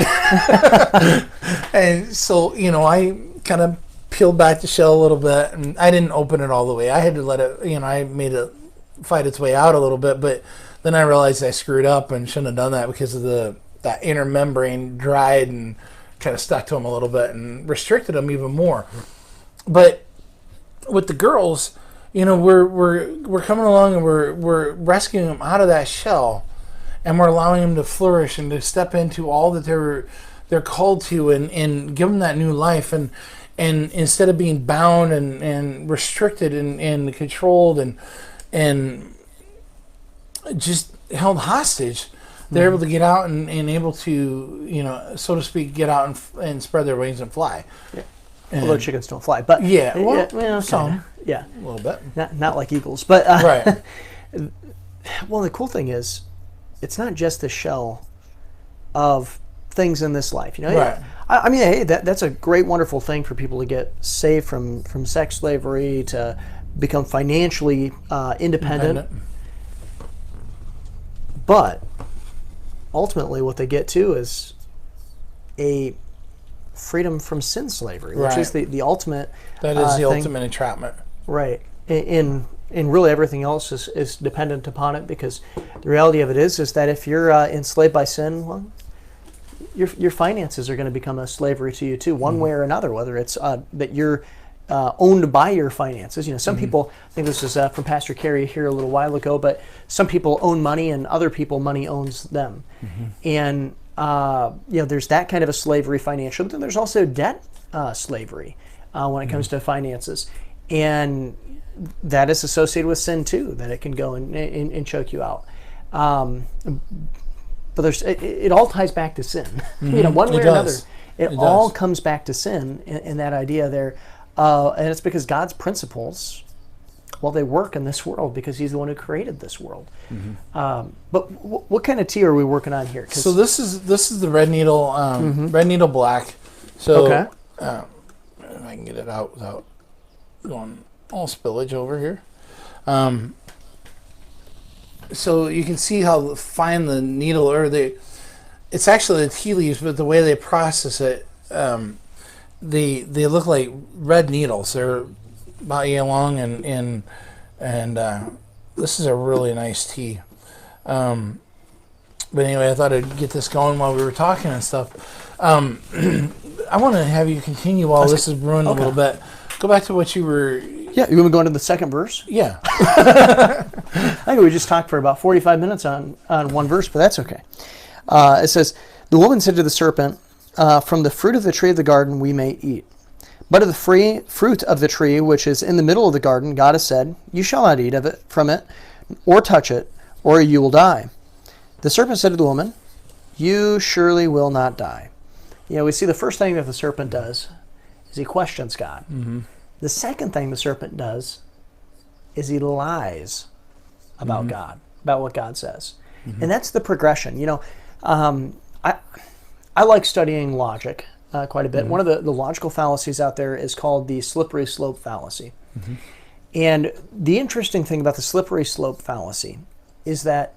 And so, I kind of peeled back the shell a little bit, and I didn't open it all the way. I had to let it, I made it fight its way out a little bit, but then I realized I screwed up and shouldn't have done that because of that inner membrane dried and kind of stuck to them a little bit and restricted them even more. But with the girls, we're coming along and we're rescuing them out of that shell, and we're allowing them to flourish and to step into all that they're called to, and give them that new life, and instead of being bound and restricted and controlled and just held hostage, they're able to get out and able to, so to speak, get out and spread their wings and fly.
Yeah. Although chickens don't fly, but
some,
a
little bit,
not like eagles, but
right.
Well, the cool thing is, it's not just the shell of things in this life.
Right.
I mean, hey, that's a great, wonderful thing for people to get saved from sex slavery, to become financially independent. But ultimately, what they get to is a freedom from sin slavery, which is the ultimate.
That is the
thing.
ultimate entrapment.
Right. And really everything else is dependent upon it, because the reality of it is that if you're enslaved by sin, well, your finances are going to become a slavery to you too, one way or another, whether it's that you're owned by your finances. Some people, I think this is from Pastor Carey here a little while ago, but some people own money and other people, money owns them. And there's that kind of a slavery financial, but then there's also debt slavery when it comes to finances. And that is associated with sin too, that it can go and choke you out. But it all ties back to sin. One way or another, it all comes back to sin in that idea there. And it's because God's principles, they work in this world because He's the one who created this world. But what kind of tea are we working on here?
So this is the red needle, red needle black. So
okay.
If I can get it out without going all spillage over here. So you can see how fine the needle, it's actually the tea leaves, but the way they process it, they look like red needles. They're about yay long, and this is a really nice tea. But anyway, I thought I'd get this going while we were talking and stuff. I want to have you continue while this is brewing a little bit. Go back to what you were...
Yeah, you want to go into the second verse?
Yeah.
I think we just talked for about 45 minutes on one verse, but that's okay. It says, the woman said to the serpent, from the fruit of the tree of the garden we may eat. But of the fruit of the tree which is in the middle of the garden, God has said, you shall not eat of it from it, or touch it, or you will die. The serpent said to the woman, you surely will not die. We see the first thing that the serpent does is he questions God. Mm-hmm. The second thing the serpent does is he lies about God, about what God says. Mm-hmm. And that's the progression. I like studying logic quite a bit. Mm-hmm. One of the logical fallacies out there is called the slippery slope fallacy. Mm-hmm. And the interesting thing about the slippery slope fallacy is that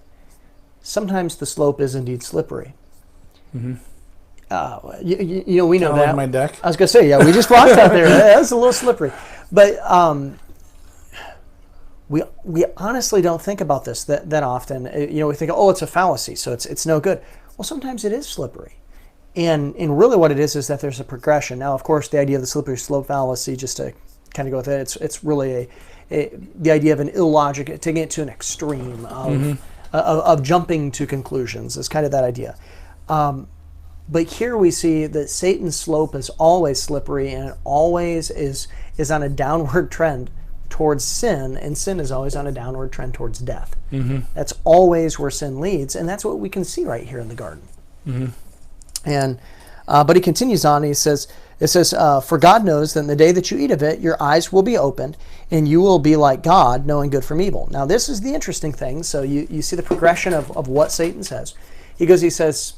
sometimes the slope is indeed slippery. Mm-hmm. We know that.
Like my deck.
I was going to say, we just walked out there. That's a little slippery. But we honestly don't think about this that often. We think, it's a fallacy, so it's no good. Well, sometimes it is slippery. And really what it is that there's a progression. Now, of course, the idea of the slippery slope fallacy, just to kind of go with it, it's really the idea of an illogic, taking it to an extreme of jumping to conclusions is kind of that idea. But here we see that Satan's slope is always slippery and it always is on a downward trend towards sin, and sin is always on a downward trend towards death. Mm-hmm. That's always where sin leads, and that's what we can see right here in the garden. Mm-hmm. And but he continues on. It says, for God knows that in the day that you eat of it, your eyes will be opened, and you will be like God, knowing good from evil. Now, this is the interesting thing. So you see the progression of what Satan says. He says,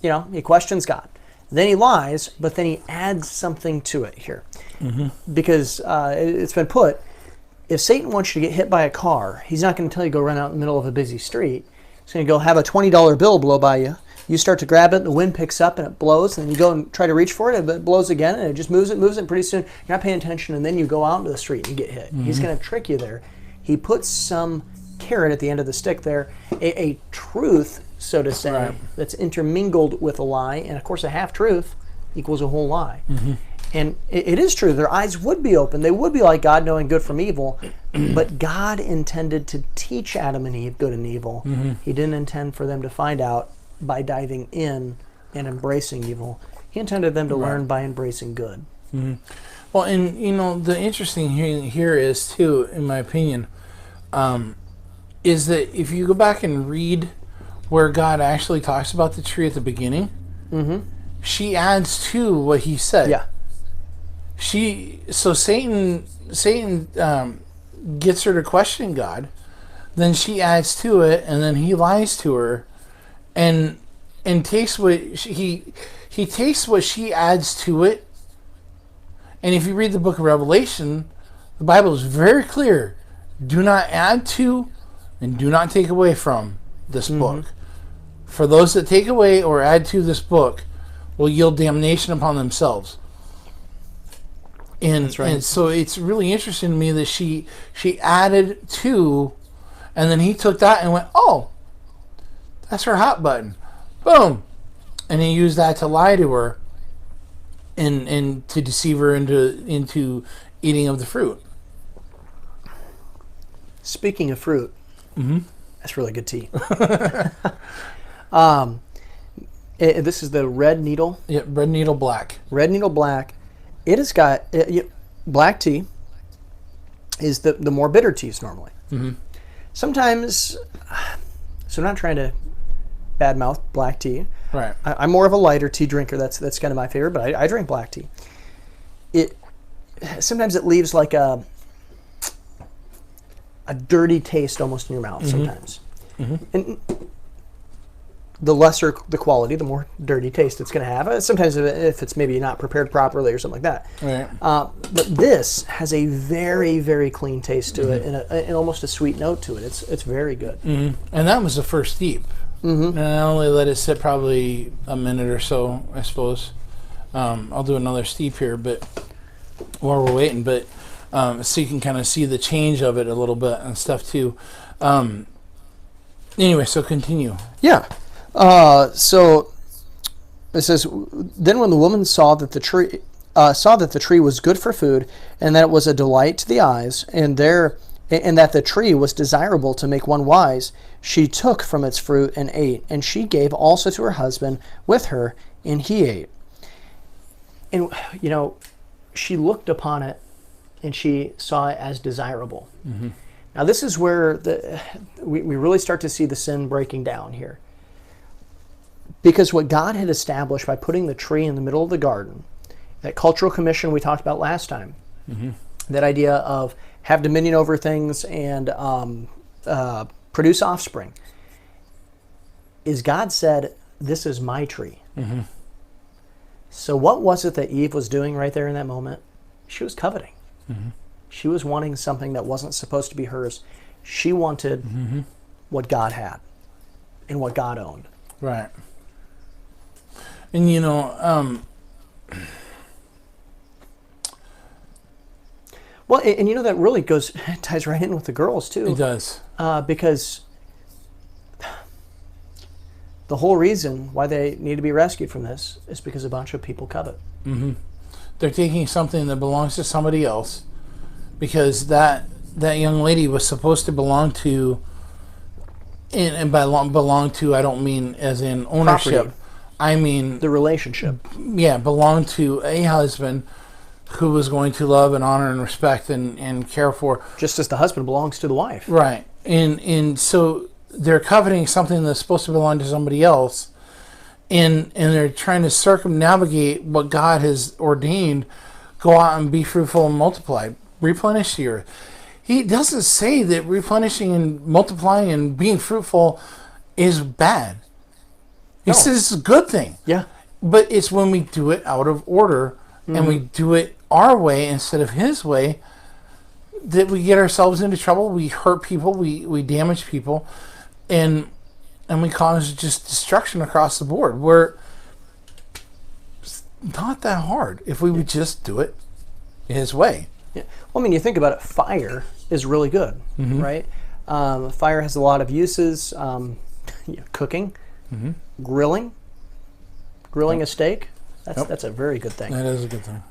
he questions God. Then he lies, but then he adds something to it here. Mm-hmm. Because it's been put, if Satan wants you to get hit by a car, he's not going to tell you to go run out in the middle of a busy street. He's going to go have a $20 bill blow by you. You start to grab it, the wind picks up and it blows, and then you go and try to reach for it, but it blows again, and it just moves it, and pretty soon you're not paying attention, and then you go out into the street and you get hit. Mm-hmm. He's going to trick you there. He puts some carrot at the end of the stick there, a truth, so to say, that's intermingled with a lie, and of course a half-truth equals a whole lie. Mm-hmm. And it is true, their eyes would be open, they would be like God, knowing good from evil, but God intended to teach Adam and Eve good and evil. Mm-hmm. He didn't intend for them to find out by diving in and embracing evil. He intended them to learn by embracing good.
Mm-hmm. Well, and the interesting thing here is too, in my opinion, is that if you go back and read where God actually talks about the tree at the beginning, she adds to what he said.
Yeah.
So Satan gets her to question God, then she adds to it, and then he lies to her, and takes what he takes what she adds to it. And if you read the book of Revelation, the Bible is very clear: do not add to and do not take away from this book. For those that take away or add to this book will yield damnation upon themselves. And, and so it's really interesting to me that she added to, and then he took that and went, oh, that's her hot button. Boom. And he used that to lie to her and to deceive her into eating of the fruit.
Speaking of fruit, that's really good tea. This is the red needle.
Yeah, red needle black.
Red needle black. It has got black tea is the more bitter teas normally. Sometimes, so I'm not trying to badmouth black tea.
Right.
I'm more of a lighter tea drinker. That's kind of my favorite, but I drink black tea. Sometimes it leaves like a dirty taste almost in your mouth sometimes. And the lesser the quality, the more dirty taste it's going to have. Sometimes if it's maybe not prepared properly or something like that.
Right.
But this has a very, very clean taste to it and almost a sweet note to it. It's very good.
And that was the first steep. And I only let it sit probably a minute or so, I suppose. I'll do another steep here, but while we're waiting, but so you can kind of see the change of it a little bit and stuff too. Anyway, so continue.
Yeah. So It says, then when the woman saw that the tree was good for food, and that it was a delight to the eyes, and that the tree was desirable to make one wise, she took from its fruit and ate, and she gave also to her husband with her, and he ate. And she looked upon it, and she saw it as desirable. Mm-hmm. Now this is where we really start to see the sin breaking down here. Because what God had established by putting the tree in the middle of the garden, that cultural commission we talked about last time, mm-hmm. that idea of have dominion over things and produce offspring, is God said, this is my tree. Mm-hmm. So what was it that Eve was doing right there in that moment? She was coveting. Mm-hmm. She was wanting something that wasn't supposed to be hers. She wanted mm-hmm. what God had and what God owned.
Right. And
well, and that really ties right in with the girls too.
It does.
Because the whole reason why they need to be rescued from this is because a bunch of people covet.
Mm-hmm. They're taking something that belongs to somebody else, because that young lady was supposed to belong to, and by belong to, I don't mean as in ownership.
Property.
I mean
the relationship.
Yeah, belonged to a husband who was going to love and honor and respect and care for.
Just as the husband belongs to the wife.
Right. And so they're coveting something that's supposed to belong to somebody else, and they're trying to circumnavigate what God has ordained. Go out and be fruitful and multiply. Replenish the earth. He doesn't say that replenishing and multiplying and being fruitful is bad. He says it's a good thing.
Yeah.
But it's when we do it out of order mm-hmm. and we do it our way instead of his way that we get ourselves into trouble. We hurt people. We damage people. And we cause just destruction across the board. Where it's not that hard if we would just do it his way.
Yeah. Well, I mean, you think about it, fire is really good, mm-hmm. right? Fire has a lot of uses. Cooking, mm-hmm. grilling a steak. That's a very good thing.
That is a good thing.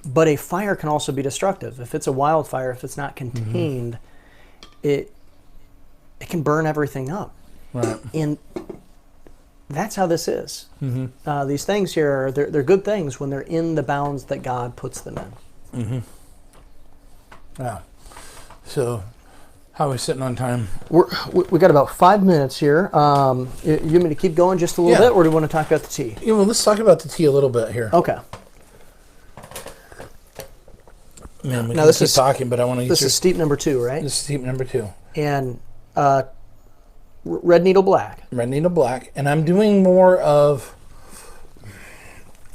But a fire can also be destructive. If it's a wildfire, if it's not contained, mm-hmm. it can burn everything up.
Right.
And that's how this is.
Mm-hmm.
These things here, they're good things when they're in the bounds that God puts them in.
Mm-hmm. Yeah. So, how are we sitting on time?
We got about 5 minutes here. You want me to keep going just a little bit, or do you want to talk about the tea?
Yeah, well, let's talk about the tea a little bit here.
Okay.
Man, we can keep talking, but I want to get
This is steep number 2, right?
This is steep number 2.
And red needle black.
Red needle black. And I'm doing more of,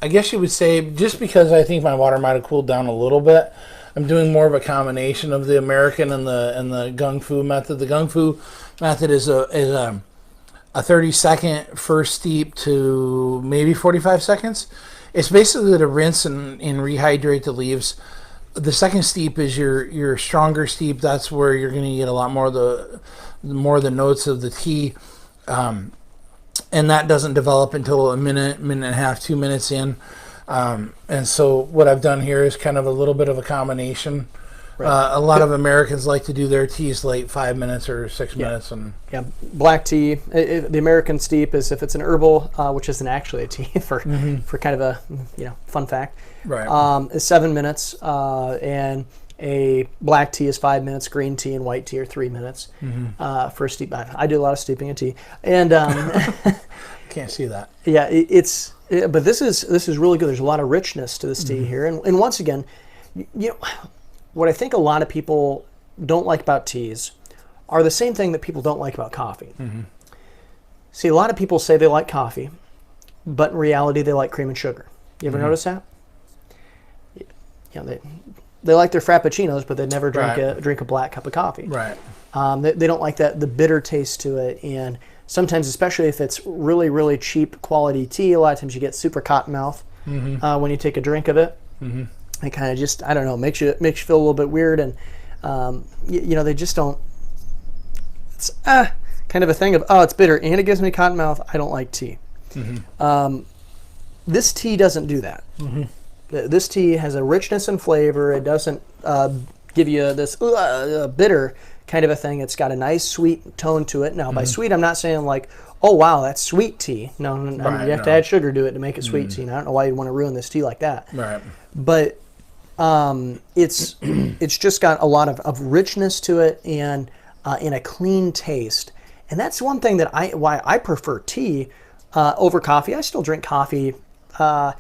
I guess you would say, just because I think my water might have cooled down a little bit, I'm doing more of a combination of the American and the Gung Fu method. The Gung Fu method is a 30-second first steep to maybe 45 seconds. It's basically to rinse and rehydrate the leaves. The second steep is your stronger steep. That's where you're going to get a lot more of the notes of the tea, and that doesn't develop until a minute and a half, 2 minutes in. And so what I've done here is kind of a little bit of a combination. Right. A lot of Americans like to do their teas late 5 minutes or 6 minutes. And
black tea. The American steep is if it's an herbal, which isn't actually a tea for kind of a fun fact.
Right.
Is 7 minutes, and a black tea is 5 minutes. Green tea and white tea are 3 minutes for a steep. I do a lot of steeping in tea, and
can't see that.
Yeah, but this is really good. There's a lot of richness to this tea here, and once again, what I think a lot of people don't like about teas are the same thing that people don't like about coffee. Mm-hmm. See, a lot of people say they like coffee, but in reality, they like cream and sugar. You ever notice that? They like their frappuccinos, but they never drink a black cup of coffee.
Right.
They don't like the bitter taste to it, and sometimes, especially if it's really, really cheap quality tea, a lot of times you get super cotton mouth when you take a drink of it. Mm-hmm. It kind of just, I don't know, makes you feel a little bit weird, and they just don't. It's kind of a thing of, oh, it's bitter and it gives me cotton mouth, I don't like tea. This tea doesn't do that. This tea has a richness and flavor. It doesn't give you this bitter kind of a thing. It's got a nice sweet tone to it. Now, by sweet, I'm not saying like, oh, wow, that's sweet tea. No, right, you have to add sugar to it to make it sweet tea. And I don't know why you'd want to ruin this tea like that.
Right.
But it's just got a lot of richness to it and in a clean taste. And that's one thing that why I prefer tea over coffee. I still drink coffee, 4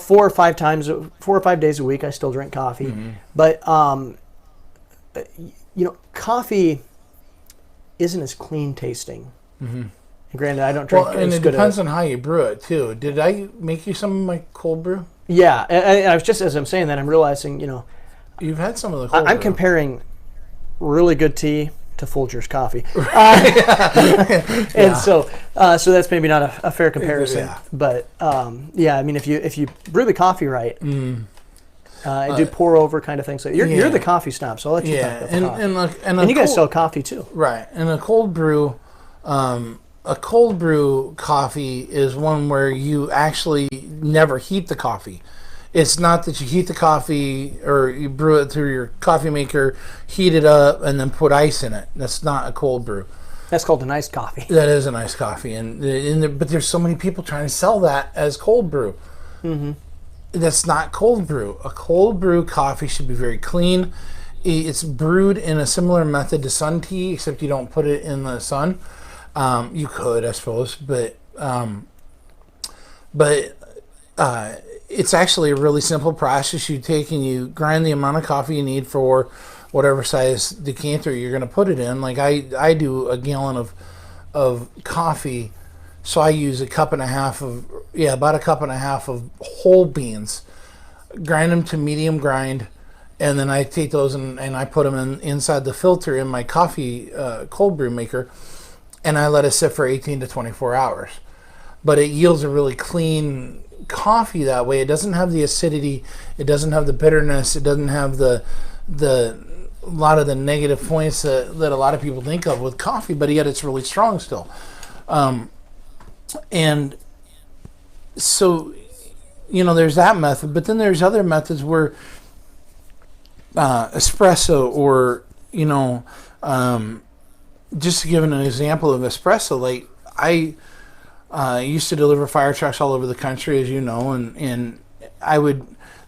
or 5 days a week. I still drink coffee, but coffee isn't as clean tasting. And granted, I don't drink.
Well, and it depends on how you brew it too. Did I make you some of my cold brew?
Yeah, I was just as I'm saying that, I'm realizing,
you've had some of the cold brew.
I'm comparing really good tea to Folgers coffee, and so that's maybe not a fair comparison. Yeah. But I mean, if you brew the coffee right, and do pour over kind of thing. So you're the coffee snob, so I'll let you talk about coffee. And you guys sell coffee too,
right? And a cold brew coffee is one where you actually never heat the coffee. It's not that you heat the coffee or you brew it through your coffee maker, heat it up, and then put ice in it. That's not a cold brew.
That's called an iced coffee.
That is an iced coffee, but there's so many people trying to sell that as cold brew. That's not cold brew. A cold brew coffee should be very clean. It's brewed in a similar method to sun tea, except you don't put it in the sun. You could, I suppose, but it's actually a really simple process. You take and you grind the amount of coffee you need for whatever size decanter you're going to put it in. Like I do a gallon of coffee, so I use about a cup and a half of whole beans, grind them to medium grind, and then I take those and I put them inside the filter in my coffee cold brew maker, and I let it sit for 18 to 24 hours. But it yields a really clean coffee that way. It doesn't have the acidity, it doesn't have the bitterness, it doesn't have the lot of the negative points that a lot of people think of with coffee, but yet it's really strong still. And so, there's that method, but then there's other methods where espresso or, just to give an example of espresso, like I used to deliver fire trucks all over the country, as you know, and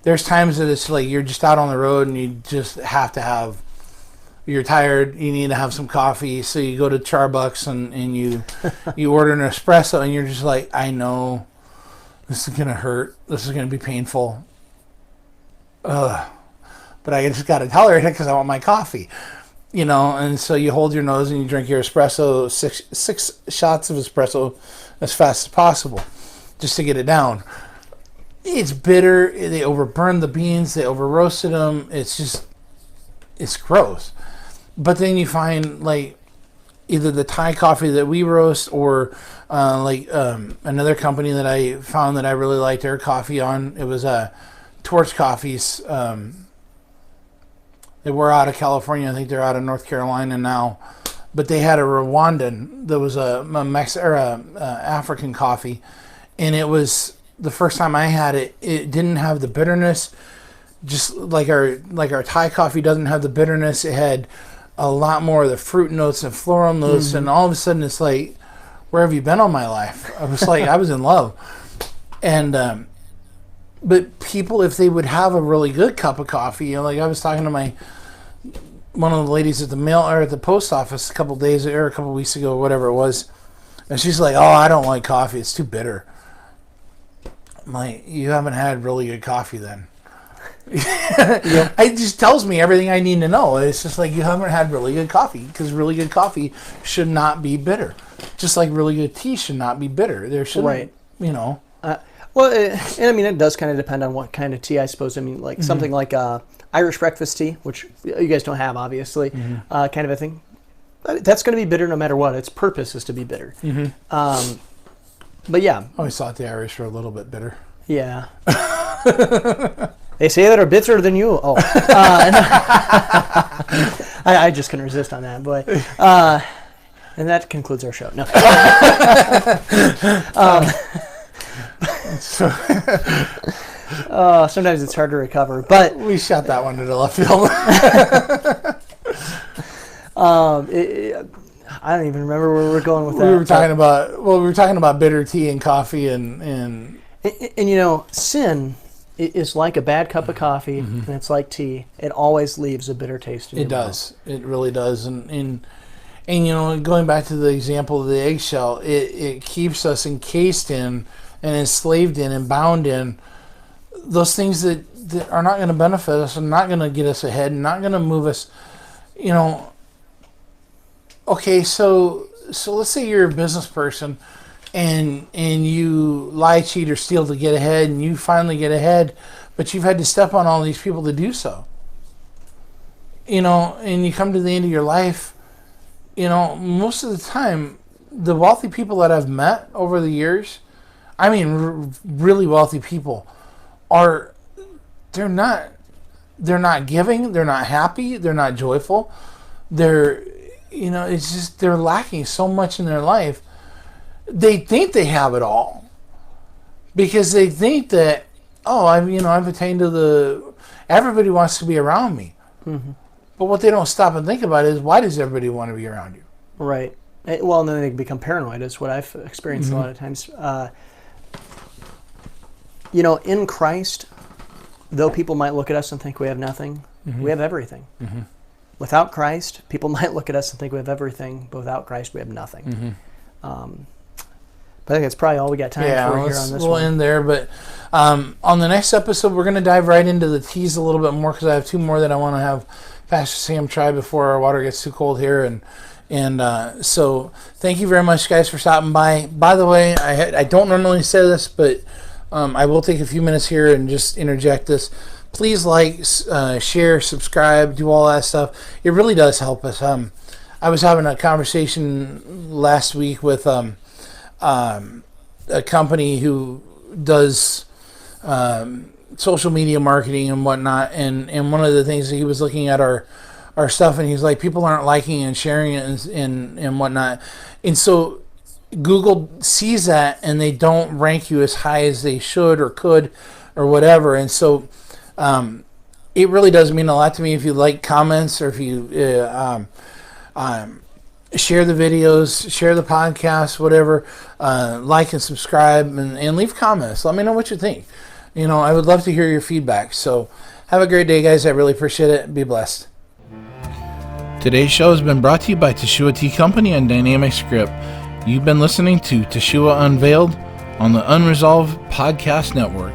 there's times that it's like you're just out on the road and you just have to you're tired, you need to have some coffee, so you go to Starbucks and you order an espresso, and you're just like, I know this is going to hurt, this is going to be painful, but I just got to tolerate it because I want my coffee. And so you hold your nose and you drink your espresso, six shots of espresso as fast as possible, just to get it down. It's bitter. They overburned the beans. They over roasted them. It's gross. But then you find like either the Thai coffee that we roast or another company that I found that I really liked their coffee on. It was Torch Coffees. They were out of California. I think they're out of North Carolina now. But they had a Rwandan that was a African coffee. And it was, the first time I had it, it didn't have the bitterness. Just like our Thai coffee doesn't have the bitterness. It had a lot more of the fruit notes and floral notes. And all of a sudden it's like, where have you been all my life? I was like, I was in love. And, but people, if they would have a really good cup of coffee, like I was talking to one of the ladies at the post office a couple weeks ago, whatever it was, and she's like, "Oh, I don't like coffee; it's too bitter." I'm like, "You haven't had really good coffee, then." It just tells me everything I need to know. It's just like you haven't had really good coffee, because really good coffee should not be bitter, just like really good tea should not be bitter. There should, right?
Well, and I mean, it does kind of depend on what kind of tea, I suppose. I mean, like something like Irish breakfast tea, which you guys don't have, obviously, kind of a thing. That's going to be bitter no matter what. Its purpose is to be bitter. But yeah.
I always thought the Irish were a little bit bitter.
Yeah. They say that are bitter than you. Oh. I just couldn't resist on that. But And that concludes our show. No. Sometimes it's hard to recover, but
we shot that one to the left field.
I don't even remember where we're going with that.
We were talking about bitter tea and coffee and
you know, sin is like a bad cup of coffee, and it's like tea. It always leaves a bitter taste in your mouth.
It really does. And you know, going back to the example of the eggshell, it keeps us encased in and enslaved in and bound in those things that are not going to benefit us and not going to get us ahead and not going to move us, you know. Okay, so let's say you're a business person and you lie, cheat, or steal to get ahead, and you finally get ahead, but you've had to step on all these people to do so. You know, and you come to the end of your life, you know, most of the time, the wealthy people that I've met over the years, I mean, really wealthy people, they're not giving, they're not happy, they're not joyful, you know, it's just they're lacking so much in their life. They think they have it all because they think that, oh, I've attained to everybody wants to be around me. Mm-hmm. But what they don't stop and think about is, why does everybody want to be around you?
Right. Well, and then they become paranoid, is what I've experienced a lot of times. You know, in Christ, though people might look at us and think we have nothing, we have everything. Mm-hmm. Without Christ, people might look at us and think we have everything, but without Christ, we have nothing. Mm-hmm. But I think that's probably all we got time for here on this one.
We'll end there, but on the next episode, we're going to dive right into the teas a little bit more, because I have two more that I want to have Pastor Sam try before our water gets too cold here. And so thank you very much, guys, for stopping by. By the way, I don't normally say this, but I will take a few minutes here and just interject this. Please like, share, subscribe, do all that stuff. It really does help us. I was having a conversation last week with a company who does social media marketing and whatnot, and one of the things that he was looking at our stuff, and he's like, people aren't liking and sharing it and whatnot, and so Google sees that and they don't rank you as high as they should or could or whatever. And so it really does mean a lot to me if you like comments, or if you share the videos, share the podcast, whatever, like and subscribe, and leave comments. Let me know what you think. You know, I would love to hear your feedback. So have a great day, guys. I really appreciate it. Be blessed. Today's show has been brought to you by Teshuah Tea Company and Dynamic Script. You've been listening to Teshuah Unveiled on the Unresolved Podcast Network.